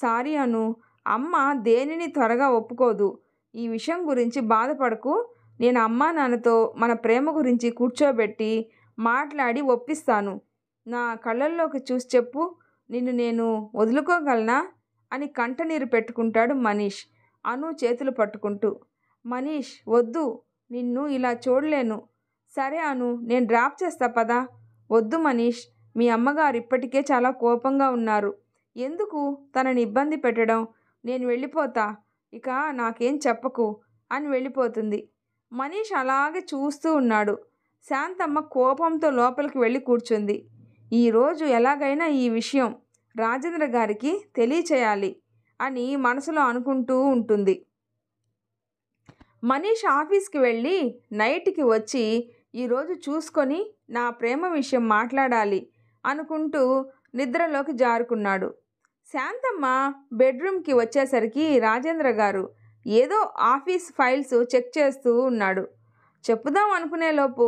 సారీ అను, అమ్మ దేనిని త్వరగా ఒప్పుకోదు. ఈ విషయం గురించి బాధపడకు, నేను అమ్మా నాన్నతో మన ప్రేమ గురించి కూర్చోబెట్టి మాట్లాడి ఒప్పిస్తాను. నా కళ్ళల్లోకి చూసి చెప్పు, నిన్ను నేను వదులుకోగలనా అని కంటనీరు పెట్టుకుంటాడు మనీష్ అను చేతులు పట్టుకుంటూ. మనీష్ వద్దు, నిన్ను ఇలా చూడలేను. సరే అను, నేను డ్రాప్ చేస్తా పదా. వద్దు మనీష్, మీ అమ్మగారు ఇప్పటికే చాలా కోపంగా ఉన్నారు. ఎందుకు తనని ఇబ్బంది పెట్టడం, నేను వెళ్ళిపోతా, ఇక నాకేం చెప్పకు అని వెళ్ళిపోతుంది. మనీష్ అలాగే చూస్తూ ఉన్నాడు. శాంతమ్మ కోపంతో లోపలికి వెళ్ళి కూర్చుంది. ఈరోజు ఎలాగైనా ఈ విషయం రాజేంద్ర గారికి తెలియచేయాలి అని మనసులో అనుకుంటూ ఉంటుంది. మనీష్ ఆఫీస్కి వెళ్ళి నైట్కి వచ్చి ఈరోజు చూసుకొని నా ప్రేమ విషయం మాట్లాడాలి అనుకుంటూ నిద్రలోకి జారుకున్నాడు. శాంతమ్మ బెడ్రూమ్కి వచ్చేసరికి రాజేంద్ర గారు ఏదో ఆఫీస్ ఫైల్స్ చెక్ చేస్తూ ఉన్నాడు. చెప్పుదాం అనుకునేలోపు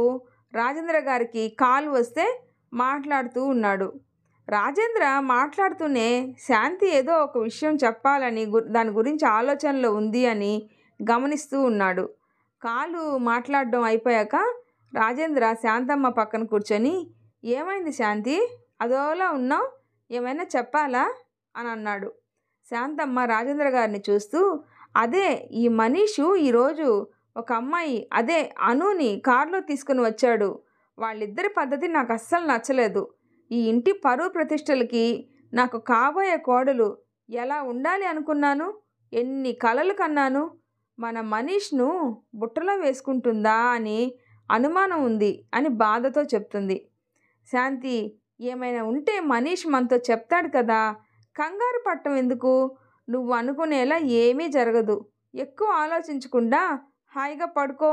రాజేంద్ర గారికి కాల్ వస్తే మాట్లాడుతూ ఉన్నాడు. రాజేంద్ర మాట్లాడుతూనే శాంతి ఏదో ఒక విషయం చెప్పాలని దాని గురించి ఆలోచనలో ఉంది అని గమనిస్తూ ఉన్నాడు. కాలు మాట్లాడడం అయిపోయాక రాజేంద్ర శాంతమ్మ పక్కన కూర్చొని, ఏమైంది శాంతి, అదోలా ఉన్నావు, ఏమైనా చెప్పాలా అని అన్నాడు. శాంతమ్మ రాజేంద్ర గారిని చూస్తూ, అదే ఈ మనీషు ఈరోజు ఒక అమ్మాయి, అదే అనుని కారులో తీసుకుని వచ్చాడు. వాళ్ళిద్దరి పద్ధతి నాకు అస్సలు నచ్చలేదు. ఈ ఇంటి పరువు ప్రతిష్టలకి నాకు కాబోయే కోడలు ఎలా ఉండాలి అనుకున్నాను, ఎన్ని కలలు కన్నాను. మన మనీష్ను బుట్టలో వేసుకుంటుందా అని అనుమానం ఉంది అని బాధతో చెప్తుంది. శాంతి, ఏమైనా ఉంటే మనీష్ మనతో చెప్తాడు కదా, కంగారు పట్టం ఎందుకు, నువ్వు అనుకునేలా ఏమీ జరగదు, ఎక్కువ ఆలోచించకుండా హాయిగా పడుకో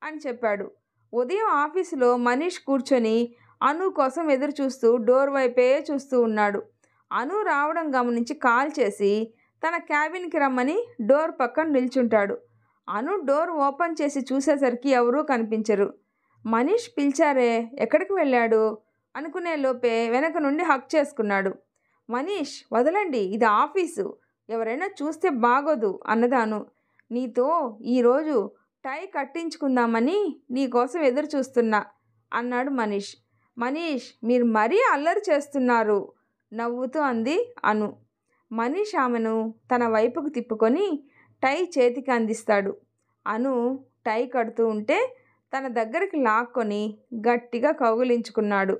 అని చెప్పాడు. ఉదయం ఆఫీసులో మనీష్ కూర్చొని అను కోసం ఎదురు చూస్తూ డోర్ వైపే చూస్తూ ఉన్నాడు. అను రావడం గమనించి కాల్ చేసి తన క్యాబిన్కి రమ్మని డోర్ పక్కన నిల్చుంటాడు. అను డోర్ ఓపెన్ చేసి చూసేసరికి ఎవరూ కనిపించరు. మనీష్ పిలిచారే, ఎక్కడికి వెళ్ళాడు అనుకునే లోపే వెనక నుండి హక్ చేసుకున్నాడు. మనీష్ వదలండి, ఇది ఆఫీసు, ఎవరైనా చూస్తే బాగోదు అన్నదాను. నీతో ఈరోజు టై కట్టించుకుందామని నీకోసం ఎదురు చూస్తున్నా అన్నాడు మనీష్. మనీష్, మీరు మరీ అల్లరి చేస్తున్నారు, నవ్వుతూ అంది అను. మనీష్ ఆమెను తన వైపుకు తిప్పుకొని టై చేతికి అందిస్తాడు. అను టై కడుతూ ఉంటే తన దగ్గరికి లాక్కొని గట్టిగా కౌగిలించుకున్నాడు.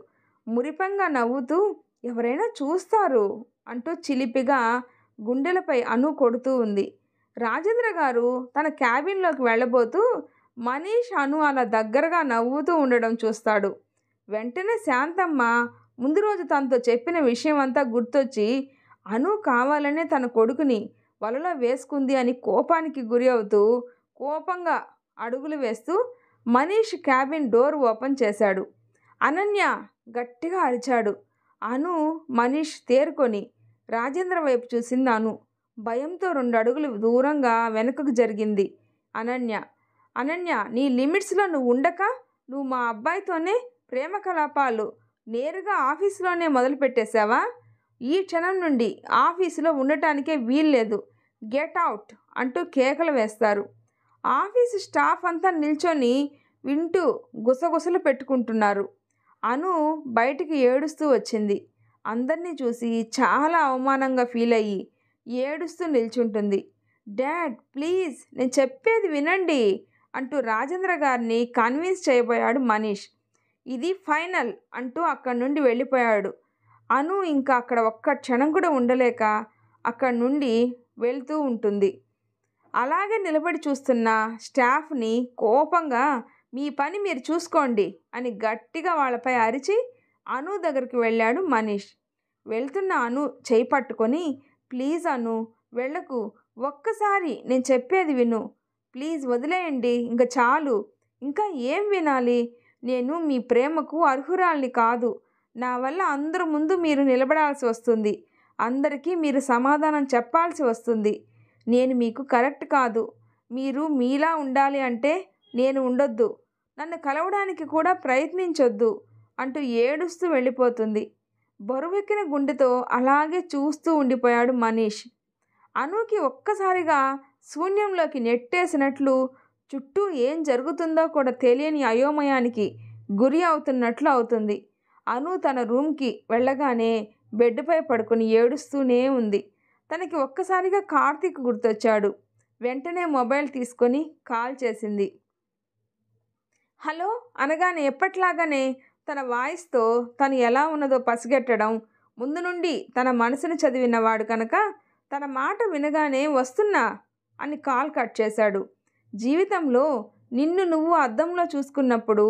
మురిపంగా నవ్వుతూ, ఎవరైనా చూస్తారు అంటూ చిలిపిగా గుండెలపై అను కొడుతూ ఉంది. రాజేంద్ర గారు తన క్యాబిన్లోకి వెళ్ళబోతూ మనీష్ అను అలా దగ్గరగా నవ్వుతూ ఉండడం చూస్తాడు. వెంటనే శాంతమ్మ ముందు రోజు తనతో చెప్పిన విషయం అంతా గుర్తొచ్చి అను కావాలనే తన కొడుకుని వలలో వేసుకుంది అని కోపానికి గురి అవుతూ కోపంగా అడుగులు వేస్తూ మనీష్ క్యాబిన్ డోర్ ఓపెన్ చేశాడు. అనన్య గట్టిగా అరిచాడు. అను మనీష్ తేరుకొని రాజేంద్ర వైపు చూసింది. అను భయంతో 2 అడుగులు దూరంగా వెనుకకు జరిగింది. అనన్య, అనన్య, నీ లిమిట్స్లో నువ్వు ఉండక నువ్వు మా అబ్బాయితోనే ప్రేమ కలాపాలు నేరుగా ఆఫీసులోనే మొదలుపెట్టేశావా? ఈ క్షణం నుండి ఆఫీసులో ఉండటానికే వీల్లేదు, గెట్ అవుట్ అంటూ కేకలు వేస్తారు. ఆఫీసు స్టాఫ్ అంతా నిల్చొని వింటూ గుసగుసలు పెట్టుకుంటున్నారు. అను బయటికి ఏడుస్తూ వచ్చింది. అందరినీ చూసి చాలా అవమానంగా ఫీల్ అయ్యి ఏడుస్తూ నిల్చుంటుంది. డాడ్ ప్లీజ్, నేను చెప్పేది వినండి అంటూ రాజేంద్ర గారిని కన్విన్స్ చేయబోయాడు మనీష్. ఇది ఫైనల్ అంటూ అక్కడి నుండి వెళ్ళిపోయాడు. అను ఇంకా అక్కడ ఒక్క క్షణం కూడా ఉండలేక అక్కడి నుండి వెళ్తూ ఉంటుంది. అలాగే నిలబడి చూస్తున్న స్టాఫ్ని కోపంగా, మీ పని మీరు చూసుకోండి అని గట్టిగా వాళ్ళపై అరిచి అను దగ్గరికి వెళ్ళాడు మనీష్. వెళ్తున్న అను చేయి పట్టుకొని, ప్లీజ్ అను వెళ్ళకు, ఒక్కసారి నేను చెప్పేది విను, ప్లీజ్ వదిలేయండి, ఇంకా చాలు, ఇంకా ఏం వినాలి, నేను మీ ప్రేమకు అర్హురాల్ని కాదు, నా వల్ల అందరి ముందు మీరు నిలబడాల్సి వస్తుంది, అందరికీ మీరు సమాధానం చెప్పాల్సి వస్తుంది, నేను మీకు కరెక్ట్ కాదు, మీరు మీలా ఉండాలి అంటే నేను ఉండొద్దు, నన్ను కలవడానికి కూడా ప్రయత్నించొద్దు అంటూ ఏడుస్తూ వెళ్ళిపోతుంది. బరువెక్కిన గుండెతో అలాగే చూస్తూ ఉండిపోయాడు మనీష్. అనుకి ఒక్కసారిగా శూన్యంలోకి నెట్టేసినట్లు, చుట్టూ ఏం జరుగుతుందో కూడా తెలియని అయోమయానికి గురి అవుతున్నట్లు అవుతుంది. అను తన రూమ్కి వెళ్ళగానే బెడ్పై పడుకొని ఏడుస్తూనే ఉంది. తనకి ఒక్కసారిగా కార్తీక్ గుర్తొచ్చాడు. వెంటనే మొబైల్ తీసుకొని కాల్ చేసింది. హలో అనగానే ఎప్పట్లాగానే తన వాయిస్తో తను ఎలా ఉన్నదో పసిగట్టడం, ముందు నుండి తన మనసును చదివినవాడు కనుక తన మాట వినగానే వస్తున్నా అని కాల్ కట్ చేశాడు. జీవితంలో నిన్ను నువ్వు అద్దంలో చూసుకున్నప్పుడు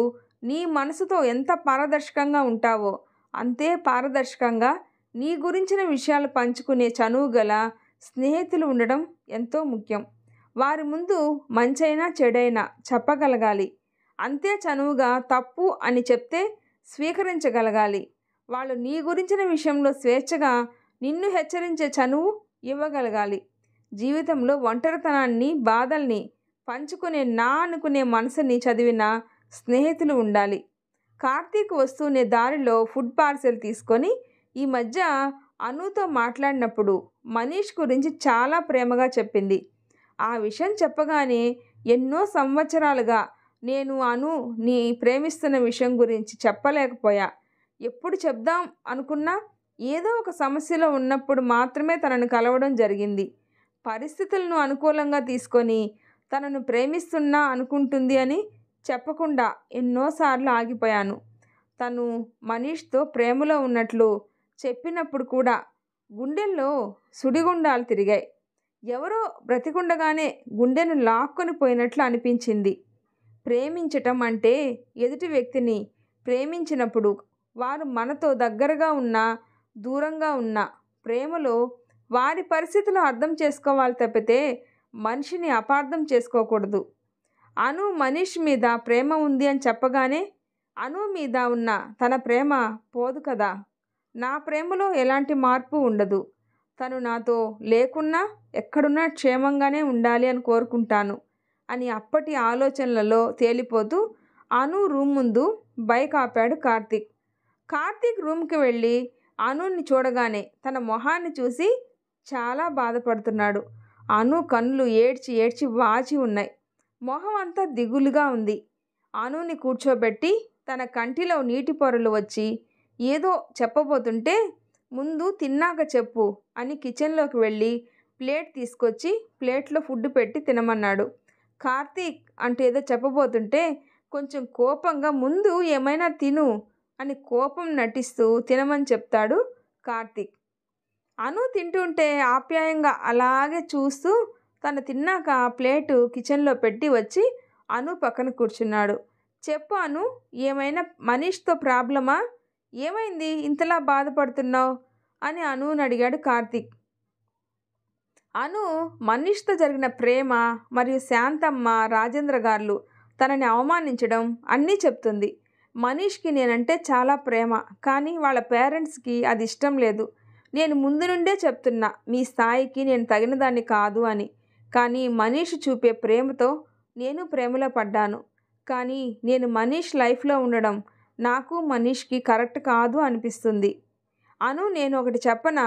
నీ మనసుతో ఎంత పారదర్శకంగా ఉంటావో అంతే పారదర్శకంగా నీ గురించిన విషయాలు పంచుకునే చనువు గల స్నేహితులు ఉండడం ఎంతో ముఖ్యం. వారి ముందు మంచైనా చెడైనా చెప్పగలగాలి. అంతే చనువుగా తప్పు అని చెప్తే స్వీకరించగలగాలి. వాళ్ళు నీ గురించిన విషయంలో స్వేచ్ఛగా నిన్ను హెచ్చరించే చనువు ఇవ్వగలగాలి. జీవితంలో ఒంటరితనాన్ని, బాధల్ని పంచుకునే నా అనుకునే మనసుని చదివిన స్నేహితులు ఉండాలి. కార్తీక్ వస్తూనే దారిలో ఫుడ్ పార్సెల్ తీసుకొని ఈ మధ్య అనుతో మాట్లాడినప్పుడు మనీష్ గురించి చాలా ప్రేమగా చెప్పింది. ఆ విషయం చెప్పగానే ఎన్నో సంవత్సరాలుగా నేను అను నీ ప్రేమిస్తున్న విషయం గురించి చెప్పలేకపోయా. ఎప్పుడు చెప్దాం అనుకున్నా ఏదో ఒక సమస్యలో ఉన్నప్పుడు మాత్రమే తనను కలవడం జరిగింది. పరిస్థితులను అనుకూలంగా తీసుకొని తనను ప్రేమిస్తున్నా అనుకుంటుంది అని చెప్పకుండా ఎన్నోసార్లు ఆగిపోయాను. తను మనీష్తో ప్రేమలో ఉన్నట్లు చెప్పినప్పుడు కూడా గుండెల్లో సుడిగుండాలు తిరిగాయి. ఎవరో బ్రతికుండగానే గుండెను లాక్కొని పోయినట్లు అనిపించింది. ప్రేమించటం అంటే ఎదుటి వ్యక్తిని ప్రేమించినప్పుడు వారు మనతో దగ్గరగా ఉన్నా దూరంగా ఉన్నా ప్రేమలో వారి పరిస్థితులు అర్థం చేసుకోవాలి తప్పితే మనిషిని అపార్థం చేసుకోకూడదు. అను మనీష్ మీద ప్రేమ ఉంది అని చెప్పగానే అను మీద ఉన్న తన ప్రేమ పోదు కదా. నా ప్రేమలో ఎలాంటి మార్పు ఉండదు. తను నాతో లేకున్నా ఎక్కడున్నా క్షేమంగానే ఉండాలి అని కోరుకుంటాను అని అప్పటి ఆలోచనలలో తేలిపోతూ అను రూమ్ ముందు బైక్ ఆపాడు కార్తీక్. కార్తీక్ రూమ్కి వెళ్ళి అనుని చూడగానే తన మొహాన్ని చూసి చాలా బాధపడుతున్నాడు. అను కన్నులు ఏడ్చి ఏడ్చి వాచి ఉన్నాయి. మొహం అంతా దిగులుగా ఉంది. అనుని కూర్చోబెట్టి తన కంటిలో నీటి పొరలు వచ్చి ఏదో చెప్పబోతుంటే, ముందు తిన్నాక చెప్పు అని కిచెన్లోకి వెళ్ళి ప్లేట్ తీసుకొచ్చి ప్లేట్లో ఫుడ్ పెట్టి తినమన్నాడు. కార్తీక్ అంటూ ఏదో చెప్పబోతుంటే కొంచెం కోపంగా ముందు ఏమైనా తిను అని కోపం నటిస్తూ తినమని చెప్తాడు కార్తీక్. అను తింటుంటే ఆప్యాయంగా అలాగే చూస్తూ తను తిన్నాక ప్లేటు కిచెన్లో పెట్టి వచ్చి అను పక్కన కూర్చున్నాడు. చెప్పు అను, ఏమైనా మనీష్తో ప్రాబ్లమా? ఏమైంది ఇంతలా బాధపడుతున్నావు అని అనుని అడిగాడు కార్తీక్. అను మనీష్తో జరిగిన ప్రేమ మరియు శాంతమ్మ, రాజేంద్ర గారు తనని అవమానించడం అన్నీ చెప్తుంది. మనీష్కి నేనంటే చాలా ప్రేమ, కానీ వాళ్ళ పేరెంట్స్కి అది ఇష్టం లేదు. నేను ముందు నుండే చెప్తున్నా మీ స్థాయికి నేను తగినదాన్ని కాదు అని. కానీ మనీష్ చూపే ప్రేమతో నేను ప్రేమలో పడ్డాను. కానీ నేను మనీష్ లైఫ్లో ఉండడం నాకు మనీష్కి కరెక్ట్ కాదు అనిపిస్తుంది. అను, నేను ఒకటి చెప్పనా?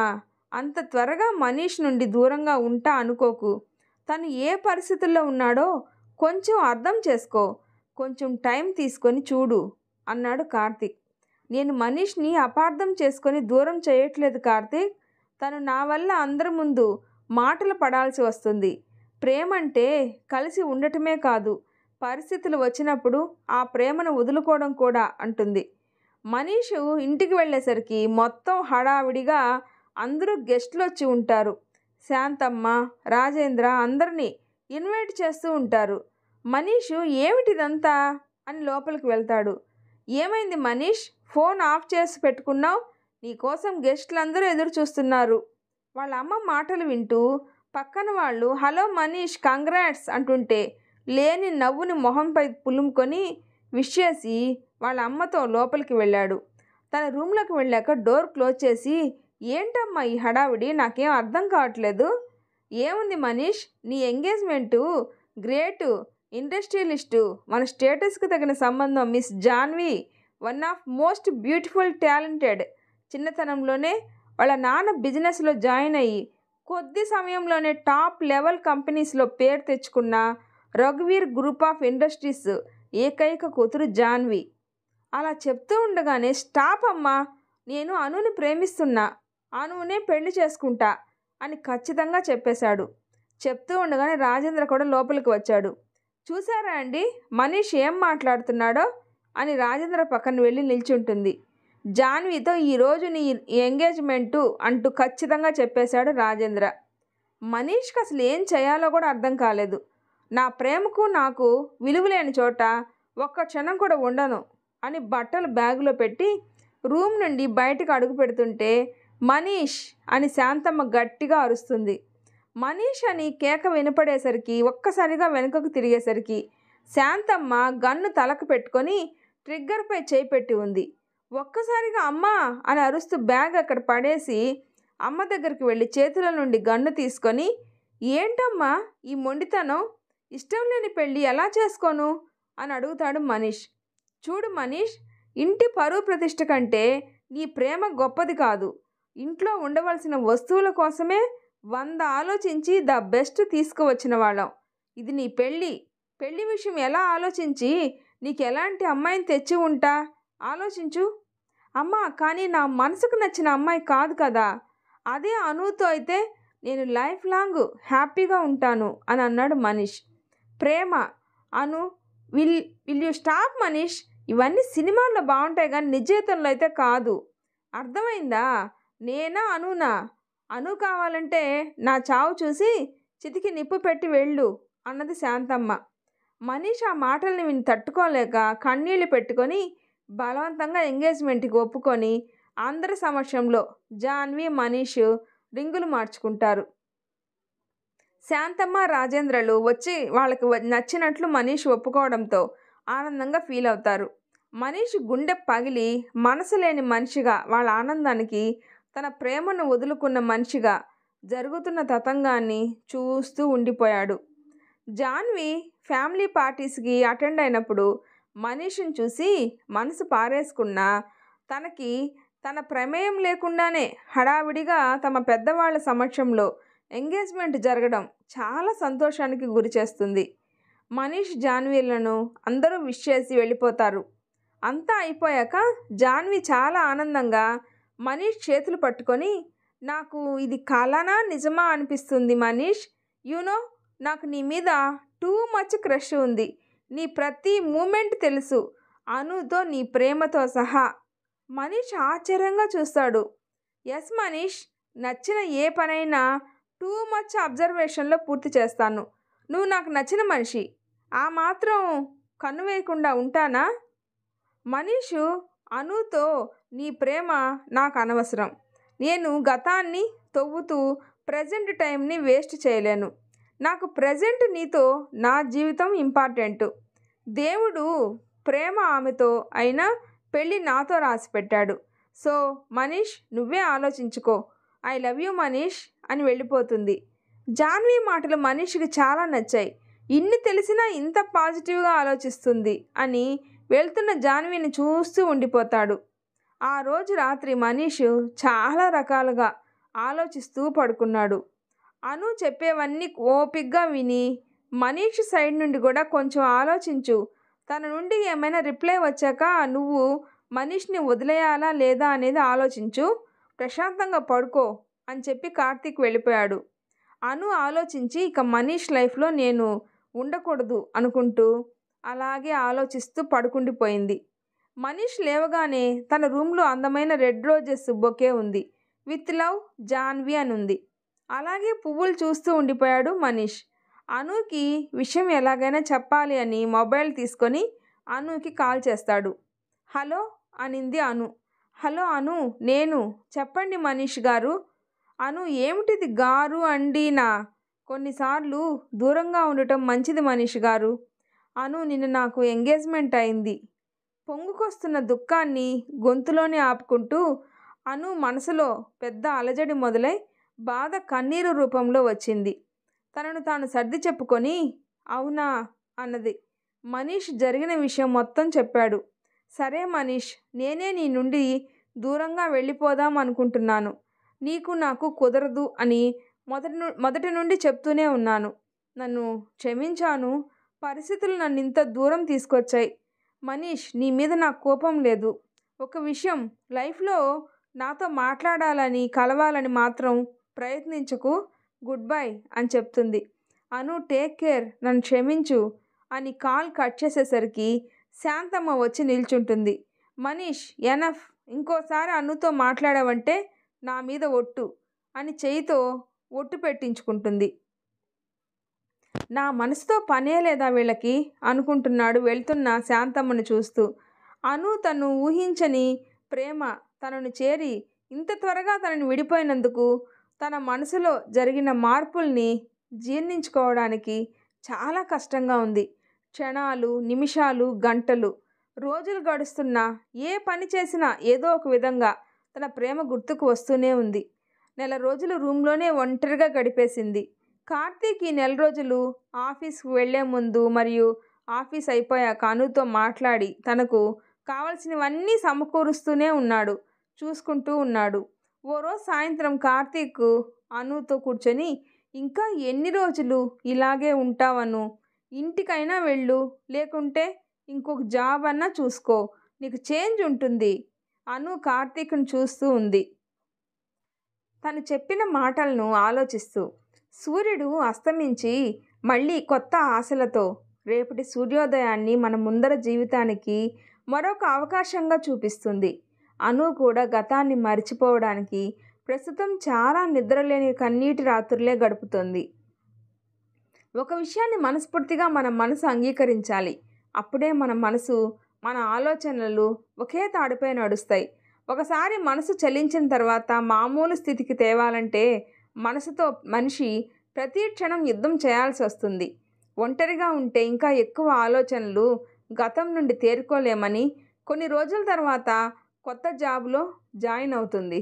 అంత త్వరగా మనీష్ నుండి దూరంగా ఉంటా అనుకోకు. తను ఏ పరిస్థితుల్లో ఉన్నాడో కొంచెం అర్థం చేసుకో. కొంచెం టైం తీసుకొని చూడు అన్నాడు కార్తీక్. నేను మనీష్ని అపార్థం చేసుకొని దూరం చేయట్లేదు కార్తీక్. తను నా వల్ల అందరి ముందు మాటలు పడాల్సి వస్తుంది. ప్రేమ అంటే కలిసి ఉండటమే కాదు, పరిస్థితులు వచ్చినప్పుడు ఆ ప్రేమను వదులుకోవడం కూడా అంటుంది. మనీష్ ఇంటికి వెళ్ళేసరికి మొత్తం హడావిడిగా అందరూ గెస్టులు వచ్చి ఉంటారు. శాంతమ్మ, రాజేంద్ర అందరినీ ఇన్వైట్ చేస్తూ ఉంటారు. మనీష్ ఏమిటిదంతా అని లోపలికి వెళ్తాడు. ఏమైంది మనీష్, ఫోన్ ఆఫ్ చేసి పెట్టుకున్నావు? నీకోసం గెస్టులందరూ ఎదురు చూస్తున్నారు. వాళ్ళ అమ్మ మాటలు వింటూ పక్కన వాళ్ళు హలో మనీష్ కంగ్రాట్స్ అంటుంటే లేని నవ్వుని మొహంపై పులుముకొని విష్ చేసి వాళ్ళ అమ్మతో లోపలికి వెళ్ళాడు. తన రూమ్లోకి వెళ్ళాక డోర్ క్లోజ్ చేసి, ఏంటమ్మా ఈ హడావిడి, నాకేం అర్థం కావట్లేదు. ఏముంది మనీష్, నీ ఎంగేజ్మెంటు గ్రేటు, ఇండస్ట్రియలిస్టు, మన స్టేటస్కి తగిన సంబంధం miss Janhvi, one of most beautiful talented. చిన్నతనంలోనే వాళ్ళ నాన్న బిజినెస్లో జాయిన్ అయ్యి కొద్ది సమయంలోనే టాప్ లెవెల్ కంపెనీస్లో పేరు తెచ్చుకున్న రఘువీర్ గ్రూప్ ఆఫ్ ఇండస్ట్రీస్ ఏకైక కూతురు జాన్వి. అలా చెప్తూ ఉండగానే స్టాప్ అమ్మా, నేను అనుని ప్రేమిస్తున్నా, అనునే పెళ్లి చేసుకుంటా అని ఖచ్చితంగా చెప్పేశాడు. చెప్తూ ఉండగానే రాజేంద్ర కూడా లోపలికి వచ్చాడు. చూసారా అండి మనీష్ ఏం మాట్లాడుతున్నాడో అని రాజేంద్ర పక్కన వెళ్ళి నిల్చుంటుంది. జాన్వితో ఈరోజు నీ ఎంగేజ్మెంటు అంటూ ఖచ్చితంగా చెప్పేశాడు రాజేంద్ర. మనీష్కి అసలు ఏం చేయాలో కూడా అర్థం కాలేదు. నా ప్రేమకు నాకు విలువలేని చోట ఒక్క క్షణం కూడా ఉండను అని బట్టలు బ్యాగులో పెట్టి రూమ్ నుండి బయటకు అడుగు పెడుతుంటే మనీష్ అని శాంతమ్మ గట్టిగా అరుస్తుంది. మనీష్ అని కేక వినపడేసరికి ఒక్కసారిగా వెనుకకు తిరిగేసరికి శాంతమ్మ గన్ను తలకు పెట్టుకొని ట్రిగ్గర్పై చేయి పెట్టి ఉంది. ఒక్కసారిగా అమ్మా అని అరుస్తూ బ్యాగ్ అక్కడ పడేసి అమ్మ దగ్గరికి వెళ్ళి చేతుల నుండి గన్ను తీసుకొని, ఏంటమ్మా ఈ మొండితనం, ఇష్టం లేని పెళ్ళి ఎలా చేసుకోను అని అడుగుతాడు మనీష్. చూడు మనీష్, ఇంటి పరువు ప్రతిష్ఠ కంటే నీ ప్రేమ గొప్పది కాదు. ఇంట్లో ఉండవలసిన వస్తువుల కోసమే 100 ఆలోచించి ద బెస్ట్ తీసుకువచ్చిన వాళ్ళం. ఇది నీ పెళ్ళి విషయం ఎలా ఆలోచించి నీకు ఎలాంటి అమ్మాయిని తెచ్చి ఉంటా ఆలోచించు. అమ్మా, కానీ నా మనసుకు నచ్చిన అమ్మాయి కాదు కదా, అదే అనుతో అయితే నేను లైఫ్ లాంగ్ హ్యాపీగా ఉంటాను అని అన్నాడు మనీష్. ప్రేమ, అను, విల్ యూ స్టాప్ మనీష్, ఇవన్నీ సినిమాల్లో బాగుంటాయి కానీ నిజ జీవితంలో అయితే కాదు, అర్థమైందా? నేనా అనునా? అను కావాలంటే నా చావు చూసి చితికి నిప్పు పెట్టి వెళ్ళు అన్నది శాంతమ్మ. మనీష్ ఆ మాటల్ని విని తట్టుకోలేక కన్నీళ్లు పెట్టుకొని బలవంతంగా ఎంగేజ్మెంట్కి ఒప్పుకొని అందరి సమక్షంలో జాన్వి, మనీష్ రింగులు మార్చుకుంటారు. శాంతమ్మ, రాజేంద్రలు వచ్చి వాళ్ళకి నచ్చినట్లు మనీష్ ఒప్పుకోవడంతో ఆనందంగా ఫీల్ అవుతారు. మనీష్ గుండె పగిలి మనసు లేని మనిషిగా వాళ్ళ ఆనందానికి తన ప్రేమను వదులుకున్న మనిషిగా జరుగుతున్న తతంగాన్ని చూస్తూ ఉండిపోయాడు. జాన్వి ఫ్యామిలీ పార్టీస్కి అటెండ్ అయినప్పుడు మనీష్ని చూసి మనసు పారేసుకున్నా తనకి తన ప్రమేయం లేకుండానే హడావిడిగా తమ పెద్దవాళ్ళ సమక్షంలో ఎంగేజ్మెంట్ జరగడం చాలా సంతోషానికి గురి చేస్తుంది. మనీష్, జాన్వీలను అందరూ విష్ చేసి వెళ్ళిపోతారు. అంతా అయిపోయాక జాన్వి చాలా ఆనందంగా మనీష్ చేతులు పట్టుకొని, నాకు ఇది కలనా నిజమా అనిపిస్తుంది మనీష్. యూనో, నాకు నీ మీద టూ మచ్ క్రష్ ఉంది. నీ ప్రతి మూమెంట్ తెలుసు, అనుతో నీ ప్రేమతో సహా. మనీష్ ఆశ్చర్యంగా చూస్తాడు. ఎస్ మనీష్, నచ్చిన ఏ పనైనా టూ మచ్ అబ్జర్వేషన్లో పూర్తి చేస్తాను. నువ్వు నాకు నచ్చిన మనిషి, ఆ మాత్రం కన్ను వేయకుండా ఉంటానా? మనీషు, అనుతో నీ ప్రేమ నాకు అనవసరం. నేను గతాన్ని తవ్వుతూ ప్రజెంట్ టైంని వేస్ట్ చేయలేను. నాకు ప్రజెంట్ నీతో నా జీవితం ఇంపార్టెంటు. దేవుడు ప్రేమ ఆమెతో అయినా పెళ్ళి నాతో రాసి పెట్టాడు. సో మనీష్, నువ్వే ఆలోచించుకో. ఐ లవ్ యూ మనీష్ అని వెళ్ళిపోతుంది. జాన్వి మాటలు మనీష్కి చాలా నచ్చాయి. ఇన్ని తెలిసినా ఇంత పాజిటివ్గా ఆలోచిస్తుంది అని వెళ్తున్న జాన్విని చూస్తూ ఉండిపోతాడు. ఆ రోజు రాత్రి మనీష్ చాలా రకాలుగా ఆలోచిస్తూ పడుకున్నాడు. అను చెప్పేవన్నీ ఓపిగ్గా విని, మనీష్ సైడ్ నుండి కూడా కొంచెం ఆలోచించు, తన నుండి ఏమైనా రిప్లై వచ్చాక నువ్వు మనీష్ని వదిలేయాలా లేదా అనేది ఆలోచించు, ప్రశాంతంగా పడుకో అని చెప్పి కార్తీక్ వెళ్ళిపోయాడు. అను ఆలోచించి ఇక మనీష్ లైఫ్లో నేను ఉండకూడదు అనుకుంటూ అలాగే ఆలోచిస్తూ పడుకుండిపోయింది. మనీష్ లేవగానే తన రూమ్లో అందమైన రెడ్ రోజెస్ బొకే ఉంది. విత్ లవ్ జాన్వి అని ఉంది. అలాగే పువ్వులు చూస్తూ ఉండిపోయాడు మనీష్. అనుకి విషయం ఎలాగైనా చెప్పాలి అని మొబైల్ తీసుకొని అనుకి కాల్ చేస్తాడు. హలో అనింది అను. హలో అను, నేను. చెప్పండి మనీష్ గారు. అను, ఏమిటిది గారు అండినా? కొన్నిసార్లు దూరంగా ఉండటం మంచిది మనీష్ గారు. అను, నిన్న నాకు ఎంగేజ్మెంట్ అయింది. పొంగుకొస్తున్న దుఃఖాన్ని గొంతులోనే ఆపుకుంటూ అను మనసులో పెద్ద అలజడి మొదలై బాధ కన్నీరు రూపంలో వచ్చింది. తనను తాను సర్ది చెప్పుకొని అవునా అన్నది. మనీష్ జరిగిన విషయం మొత్తం చెప్పాడు. సరే మనీష్, నేనే నీ నుండి దూరంగా వెళ్ళిపోదాం అనుకుంటున్నాను. నీకు నాకు కుదరదు అని మొదటి నుండి చెప్తూనే ఉన్నాను. నన్ను క్షమించాను. పరిస్థితులు నన్ను ఇంత దూరం తీసుకొచ్చాయి. మనీష్, నీ మీద నాకు కోపం లేదు. ఒక విషయం, లైఫ్లో నాతో మాట్లాడాలని కలవాలని మాత్రం ప్రయత్నించకు. గుడ్ బై అని చెప్తుంది. అను, టేక్ కేర్, నన్ను క్షమించు అని కాల్ కట్ చేసేసరికి శాంతమ్మ వచ్చి నిల్చుంటుంది. మనీష్, ఎనఫ్, ఇంకోసారి అనుతో మాట్లాడావంటే నా మీద ఒట్టు అని చేయితో ఒట్టు పెట్టించుకుంటుంది. నా మనసుతో పనే లేదా వీళ్ళకి అనుకుంటున్నాడు వెళ్తున్న శాంతమ్మను చూస్తూ. అను తను ఊహించని ప్రేమ తనను చేరి ఇంత త్వరగా తనని విడిపోయినందుకు తన మనసులో జరిగిన మార్పుల్ని జీర్ణించుకోవడానికి చాలా కష్టంగా ఉంది. క్షణాలు, నిమిషాలు, గంటలు, రోజులు గడుస్తున్నా ఏ పని చేసినా ఏదో ఒక విధంగా తన ప్రేమ గుర్తుకు వస్తూనే ఉంది. నెల రోజులు రూమ్లోనే ఒంటరిగా గడిపేసింది. కార్తీక్ ఈ నెల రోజులు ఆఫీస్కి వెళ్లే ముందు మరియు ఆఫీస్ అయిపోయాక అనుతో మాట్లాడి తనకు కావలసినవన్నీ సమకూరుస్తూనే ఉన్నాడు, చూసుకుంటూ ఉన్నాడు. ఓ రోజు సాయంత్రం కార్తీక్ అనుతో కూర్చొని, ఇంకా ఎన్ని రోజులు ఇలాగే ఉంటావను? ఇంటికైనా వెళ్ళు, లేకుంటే ఇంకొక జాబ్ అన్నా చూసుకో, నీకు చేంజ్ ఉంటుంది. అను కార్తీక్ను చూస్తూ ఉంది. తను చెప్పిన మాటలను ఆలోచిస్తూ. సూర్యుడు అస్తమించి మళ్ళీ కొత్త ఆశలతో రేపటి సూర్యోదయాన్ని మన ముందర జీవితానికి మరొక అవకాశంగా చూపిస్తుంది. అను కూడా గతాన్ని మర్చిపోవడానికి ప్రస్తుతం చాలా నిద్రలేని కన్నీటి రాత్రులే గడుపుతుంది. ఒక విషయాన్ని మనస్ఫూర్తిగా మన మనసు అంగీకరించాలి. అప్పుడే మన మనసు, మన ఆలోచనలు ఒకే తాడుపై నడుస్తాయి. ఒకసారి మనసు చలించిన తర్వాత మామూలు స్థితికి తేవాలంటే మనసుతో మనిషి ప్రతి క్షణం యుద్ధం చేయాల్సి వస్తుంది. ఒంటరిగా ఉంటే ఇంకా ఎక్కువ ఆలోచనలు, గతం నుండి తేరుకోలేమని కొన్ని రోజుల తర్వాత కొత్త జాబ్లో జాయిన్ అవుతుంది.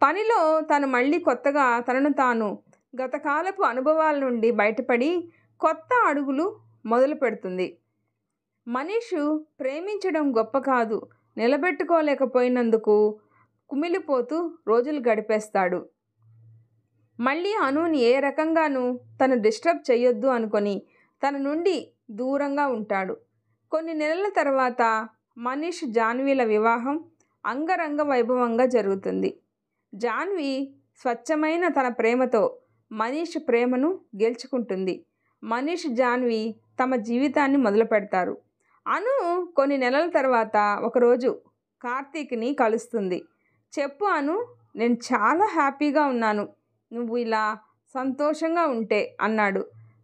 పనిలో తను మళ్ళీ కొత్తగా తనను తాను గతకాలపు అనుభవాల నుండి బయటపడి కొత్త అడుగులు మొదలు పెడుతుంది. మనీషు ప్రేమించడం గొప్ప కాదు, నిలబెట్టుకోలేకపోయినందుకు కుమిలిపోతూ రోజులు గడిపేస్తాడు. మళ్ళీ అనుని ఏ రకంగానూ తను డిస్టర్బ్ చేయొద్దు అనుకొని తన నుండి దూరంగా ఉంటాడు. కొన్ని నెలల తర్వాత మనీష్ జాన్వీల వివాహం అంగరంగ వైభవంగా జరుగుతుంది. జాన్వి స్వచ్ఛమైన తన ప్రేమతో మనీష్ ప్రేమను గెలుచుకుంటుంది. మనీష్ జాన్వి తమ జీవితాన్ని మొదలు పెడతారు. అను కొన్ని నెలల తర్వాత ఒకరోజు కార్తీక్ని కలుస్తుంది. చెప్పు అను, నేను చాలా హ్యాపీగా ఉన్నాను, నువ్వు ఇలా సంతోషంగా ఉంటే అన్నాడు.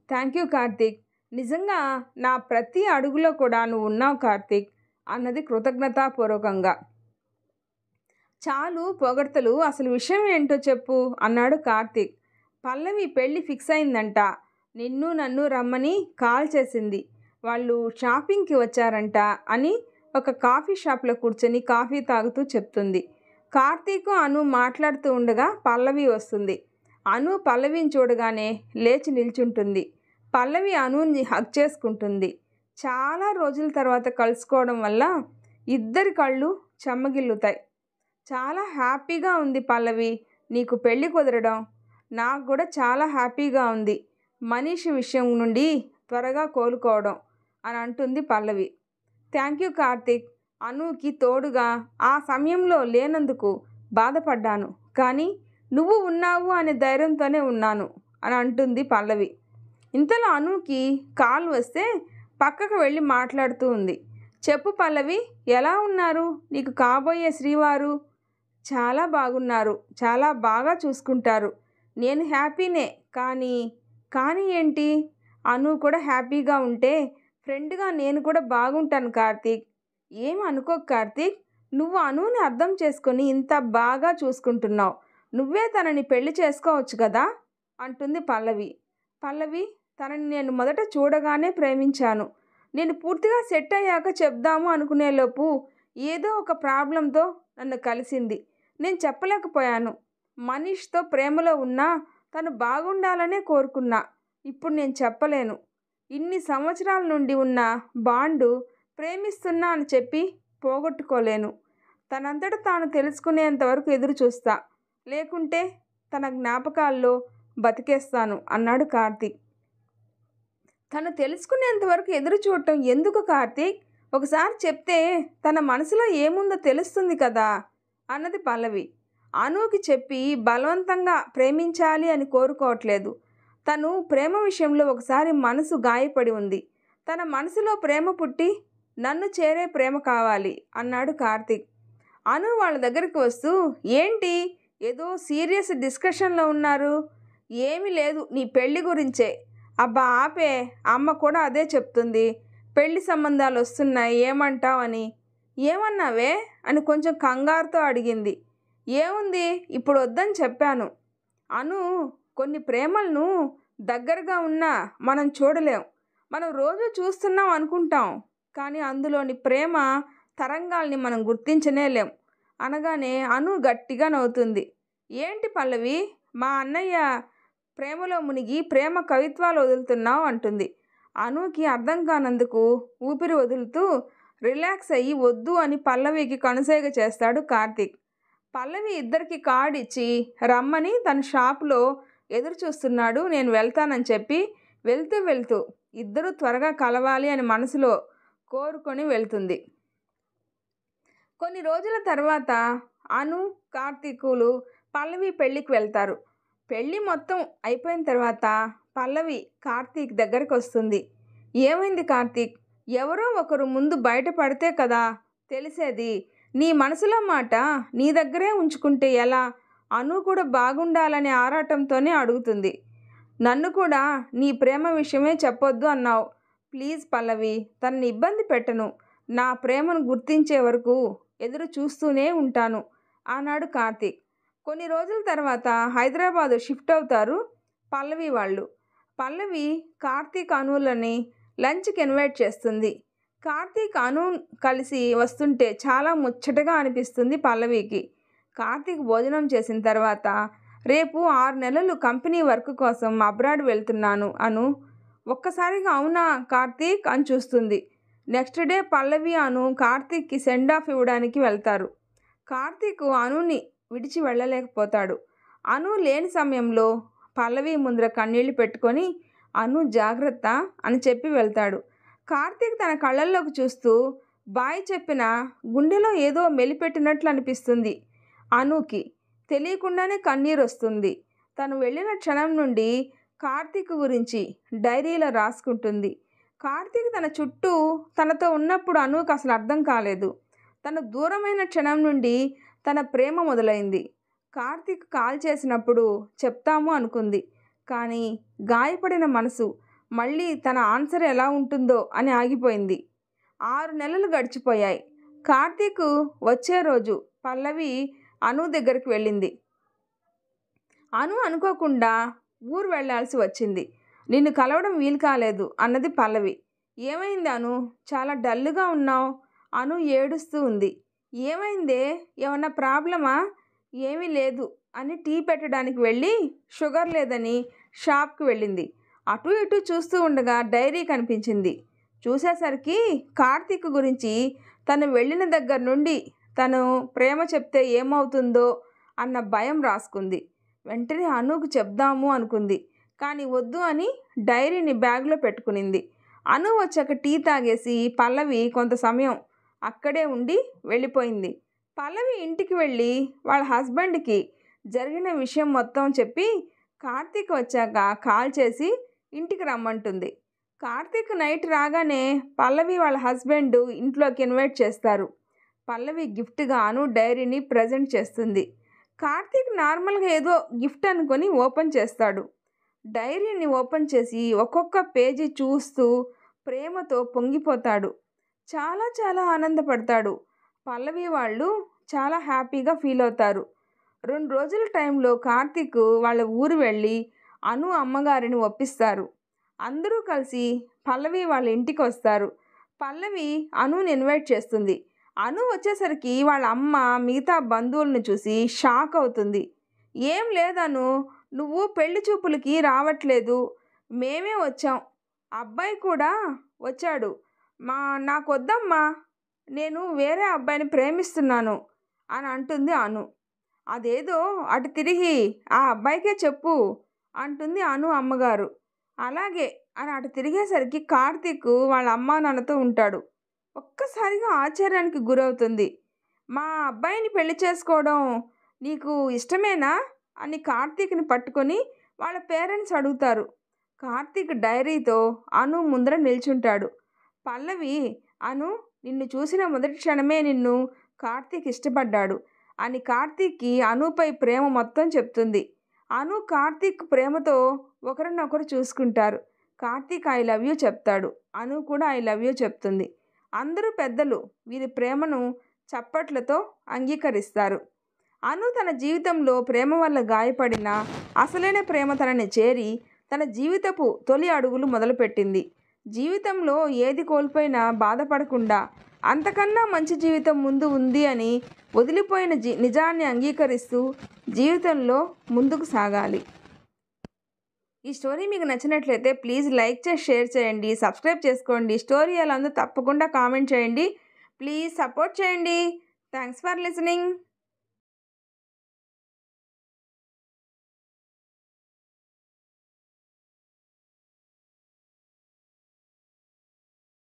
థ్యాంక్ యూ కార్తీక్, నిజంగా నా ప్రతి అడుగులో కూడా నువ్వు ఉన్నావు కార్తీక్ అన్నది కృతజ్ఞతాపూర్వకంగా. చాలు పొగడ్తలు, అసలు విషయం ఏంటో చెప్పు అన్నాడు కార్తీక్. పల్లవి పెళ్ళి ఫిక్స్ అయిందంట, నిన్ను నన్ను రమ్మని కాల్ చేసింది, వాళ్ళు షాపింగ్కి వచ్చారంట అని ఒక కాఫీ షాప్లో కూర్చొని కాఫీ తాగుతూ చెప్తుంది. కార్తీక్ అను మాట్లాడుతూ ఉండగా పల్లవి వస్తుంది. అను పల్లవిని చూడగానే లేచి నిల్చుంటుంది. పల్లవి అనుని హగ్ చేసుకుంటుంది. చాలా రోజుల తర్వాత కలుసుకోవడం వల్ల ఇద్దరి కళ్ళు చెమ్మగిల్లుతాయి. చాలా హ్యాపీగా ఉంది పల్లవి, నీకు పెళ్ళి కుదరడం నాకు కూడా చాలా హ్యాపీగా ఉంది, మనీష్ విషయం నుండి త్వరగా కోలుకోవడం అని అంటుంది పల్లవి. థ్యాంక్ యూ కార్తీక్, అనుకి తోడుగా ఆ సమయంలో లేనందుకు బాధపడ్డాను, కానీ నువ్వు ఉన్నావు అనే ధైర్యంతోనే ఉన్నాను అని అంటుంది పల్లవి. ఇంతలో అనుకి కాల్ వస్తే పక్కకు వెళ్ళి మాట్లాడుతూ ఉంది. చెప్పు పల్లవి, ఎలా ఉన్నారు, నీకు కాబోయే శ్రీవారు? చాలా బాగున్నారు, చాలా బాగా చూసుకుంటారు, నేను హ్యాపీనే. కానీ ఏంటి? అను కూడా హ్యాపీగా ఉంటే ఫ్రెండ్గా నేను కూడా బాగుంటాను కార్తీక్. ఏం అనుకో కార్తీక్, నువ్వు అనుని అర్థం చేసుకొని ఇంత బాగా చూసుకుంటున్నావు, నువ్వే తనని పెళ్లి చేసుకోవచ్చు కదా అంటుంది పల్లవి. పల్లవి, తనని నేను మొదట చూడగానే ప్రేమించాను, నేను పూర్తిగా సెట్ అయ్యాక చెప్దాము అనుకునేలోపు ఏదో ఒక ప్రాబ్లంతో నన్ను కలిసింది, నేను చెప్పలేకపోయాను. మనీష్తో ప్రేమలో ఉన్నా తను బాగుండాలనే కోరుకున్నా, ఇప్పుడు నేను చెప్పలేను. ఇన్ని సంవత్సరాల నుండి ఉన్న బాండు ప్రేమిస్తున్నా అని చెప్పి పోగొట్టుకోలేను. తనంతట తాను తెలుసుకునేంతవరకు ఎదురు చూస్తా, లేకుంటే తన జ్ఞాపకాల్లో బతికేస్తాను అన్నాడు కార్తీక్. తను తెలుసుకునేంతవరకు ఎదురు చూడటం ఎందుకు కార్తీక్? ఒకసారి చెప్తే తన మనసులో ఏముందో తెలుస్తుంది కదా అన్నది పల్లవి. అనుకి చెప్పి బలవంతంగా ప్రేమించాలి అని కోరుకోవట్లేదు. తను ప్రేమ విషయంలో ఒకసారి మనసు గాయపడి ఉంది. తన మనసులో ప్రేమ పుట్టి నన్ను చేరే ప్రేమ కావాలి అన్నాడు కార్తీక్. అను వాళ్ళ దగ్గరికి వస్తూ, ఏంటి ఏదో సీరియస్ డిస్కషన్లో ఉన్నారు? ఏమీ లేదు, నీ పెళ్ళి గురించే. అబ్బా ఆపే, అమ్మ కూడా అదే చెప్తుంది, పెళ్లి సంబంధాలు వస్తున్నాయి, ఏమంటావు అని. ఏమన్నావే అని కొంచెం కంగారుతో అడిగింది. ఏముంది, ఇప్పుడు వద్దని చెప్పాను. అను, కొన్ని ప్రేమలను దగ్గరగా ఉన్నా మనం చూడలేం, మనం రోజు చూస్తున్నాం అనుకుంటాం, కానీ అందులోని ప్రేమ తరంగాల్ని మనం గుర్తించనేలేం అనగానే అను గట్టిగా నవ్వుతుంది. ఏంటి పల్లవి, మా అన్నయ్య ప్రేమలో మునిగి ప్రేమ కవిత్వాలు వదులుతున్నావు అంటుంది. అనుకి అర్థం కానందుకు ఊపిరి వదులుతూ రిలాక్స్ అయ్యి వద్దు అని పల్లవికి కనుసైగ చేస్తాడు కార్తీక్. పల్లవి ఇద్దరికి కార్డు ఇచ్చి రమ్మని తన షాపులో ఎదురు చూస్తున్నాడు, నేను వెళ్తానని చెప్పి వెళ్తూ ఇద్దరు త్వరగా కలవాలి అని మనసులో కోరుకొని వెళ్తుంది. కొన్ని రోజుల తర్వాత అను కార్తీకులు పల్లవి పెళ్ళికి వెళ్తారు. పెళ్ళి మొత్తం అయిపోయిన తర్వాత పల్లవి కార్తీక్ దగ్గరకు వస్తుంది. ఏమైంది కార్తీక్, ఎవరో ఒకరు ముందు బయటపడితే కదా తెలిసేది, నీ మనసులో మాట నీ దగ్గరే ఉంచుకుంటే ఎలా? అను కూడా బాగుండాలనే ఆరాటంతోనే అడుగుతుంది. నన్ను కూడా నీ ప్రేమ విషయమే చెప్పొద్దు అన్నావు, ప్లీజ్ పల్లవి, తనని ఇబ్బంది పెట్టను, నా ప్రేమను గుర్తించే వరకు ఎదురు చూస్తూనే ఉంటాను అన్నాడు కార్తీక్. కొన్ని రోజుల తర్వాత హైదరాబాదు షిఫ్ట్ అవుతారు పల్లవి వాళ్ళు. పల్లవి కార్తీక్ అనులని లంచ్కి ఇన్వైట్ చేస్తుంది. కార్తీక్ అను కలిసి వస్తుంటే చాలా ముచ్చటగా అనిపిస్తుంది పల్లవికి. కార్తీక్ భోజనం చేసిన తర్వాత, రేపు 6 నెలలు కంపెనీ వర్క్ కోసం అబ్రాడ్ వెళ్తున్నాను అను. ఒక్కసారిగా అవునా కార్తీక్ అని చూస్తుంది. నెక్స్ట్ డే పల్లవి అను కార్తీక్కి సెండ్ ఆఫ్ ఇవ్వడానికి వెళ్తారు. కార్తీక్ అనుని విడిచి వెళ్ళలేకపోతాడు. అను లేని సమయంలో పల్లవి ముందర కన్నీళ్లు పెట్టుకొని అను జాగ్రత్త అని చెప్పి వెళ్తాడు. కార్తీక్ తన కళ్ళల్లోకి చూస్తూ బాయ్ చెప్పిన గుండెలో ఏదో మెలిపెట్టినట్లు అనిపిస్తుంది. అనుకి తెలియకుండానే కన్నీరు వస్తుంది. తను వెళ్ళిన క్షణం నుండి కార్తీక్ గురించి డైరీలో రాసుకుంటుంది. కార్తీక్ తన చుట్టూ తనతో ఉన్నప్పుడు అనుకు అసలు అర్థం కాలేదు. తను దూరమైన క్షణం నుండి తన ప్రేమ మొదలైంది. కార్తీక్ కాల్ చేసినప్పుడు చెప్తాము అనుకుంది. కానీ గాయపడిన మనసు మళ్ళీ తన ఆన్సర్ ఎలా ఉంటుందో అని ఆగిపోయింది. 6 నెలలు గడిచిపోయాయి. కార్తీక్ వచ్చే రోజు పల్లవి అను దగ్గరికి వెళ్ళింది. అను అనుకోకుండా ఊరు వెళ్ళాల్సి వచ్చింది. నిన్ను కలవడం వీలు కాలేదు అన్నది పల్లవి. ఏమైంది అను, చాలా డల్గా ఉన్నావు? అను ఏడుస్తూ ఉంది. ఏమైందే, ఏమన్నా ప్రాబ్లమా? ఏమీ లేదు అని టీ పెట్టడానికి వెళ్ళి షుగర్ లేదని షాప్కి వెళ్ళింది. అటు ఇటు చూస్తూ ఉండగా డైరీ కనిపించింది. చూసేసరికి కార్తీక్ గురించి తను వెళ్ళిన దగ్గర నుండి తను ప్రేమ చెప్తే ఏమవుతుందో అన్న భయం రాసుకుంది. వెంటనే అనుకు చెప్దాము అనుకుంది. కానీ వద్దు అని డైరీని బ్యాగ్లో పెట్టుకునింది. అను వచ్చాక టీ తాగేసి పల్లవి కొంత సమయం అక్కడే ఉండి వెళ్ళిపోయింది. పల్లవి ఇంటికి వెళ్ళి వాళ్ళ హస్బెండ్కి జరిగిన విషయం మొత్తం చెప్పి కార్తీక్ వచ్చాక కాల్ చేసి ఇంటికి రమ్మంటుంది. కార్తీక్ నైట్ రాగానే పల్లవి వాళ్ళ హస్బెండ్ ఇంట్లోకి ఇన్వైట్ చేస్తారు. పల్లవి గిఫ్ట్గా అను డైరీని ప్రజెంట్ చేస్తుంది. కార్తీక్ నార్మల్గా ఏదో గిఫ్ట్ అనుకొని ఓపెన్ చేస్తాడు. డైరీని ఓపెన్ చేసి ఒక్కొక్క పేజీ చూస్తూ ప్రేమతో పొంగిపోతాడు. చాలా చాలా ఆనందపడతాడు. పల్లవి వాళ్ళు చాలా హ్యాపీగా ఫీల్ అవుతారు. 2 రోజుల టైంలో కార్తీక్ వాళ్ళ ఊరు వెళ్ళి అను అమ్మగారిని ఒప్పిస్తారు. అందరూ కలిసి పల్లవి వాళ్ళ ఇంటికి వస్తారు. పల్లవి అనుని ఇన్వైట్ చేస్తుంది. అను వచ్చేసరికి వాళ్ళ అమ్మ మిగతా బంధువులను చూసి షాక్ అవుతుంది. ఏం లేదను, నువ్వు పెళ్లి చూపులకి రావట్లేదు, మేమే వచ్చాం, అబ్బాయి కూడా వచ్చాడు, నాకొద్దమ్మా, నేను వేరే అబ్బాయిని ప్రేమిస్తున్నాను అని అంటుంది అను. అదేదో అటు తిరిగి ఆ అబ్బాయికే చెప్పు అంటుంది అను అమ్మగారు. అలాగే అని అటు తిరిగేసరికి కార్తీక్ వాళ్ళ అమ్మా నాన్నతో ఉంటాడు. ఒక్కసారిగా ఆశ్చర్యానికి గురవుతుంది. మా అబ్బాయిని పెళ్లి చేసుకోవడం నీకు ఇష్టమేనా అని కార్తీక్ని పట్టుకొని వాళ్ళ పేరెంట్స్ అడుగుతారు. కార్తీక్ డైరీతో అను ముందర నిల్చుంటాడు. పల్లవి, అను నిన్ను చూసిన మొదటి క్షణమే నిన్ను కార్తీక్ ఇష్టపడ్డాడు అని కార్తీక్కి అనుపై ప్రేమ మొత్తం చెప్తుంది. అను కార్తీక్ ప్రేమతో ఒకరినొకరు చూసుకుంటారు. కార్తీక్ ఐ లవ్ యూ చెప్తాడు. అను కూడా ఐ లవ్ యూ చెప్తుంది. అందరూ పెద్దలు వీరి ప్రేమను చప్పట్లతో అంగీకరిస్తారు. అను తన జీవితంలో ప్రేమ వల్ల గాయపడిన అసలైన ప్రేమ తనని చేరి తన జీవితపు తొలి అడుగులు మొదలుపెట్టింది. జీవితంలో ఏది కోల్పోయినా బాధపడకుండా అంతకన్నా మంచి జీవితం ముందు ఉంది అని వదిలిపోయిన నిజాన్ని అంగీకరిస్తూ జీవితంలో ముందుకు సాగాలి. ఈ స్టోరీ మీకు నచ్చినట్లయితే ప్లీజ్ లైక్ చేసి షేర్ చేయండి, సబ్స్క్రైబ్ చేసుకోండి. స్టోరీ ఎలా ఉందో తప్పకుండా కామెంట్ చేయండి. ప్లీజ్ సపోర్ట్ చేయండి. Thanks for listening.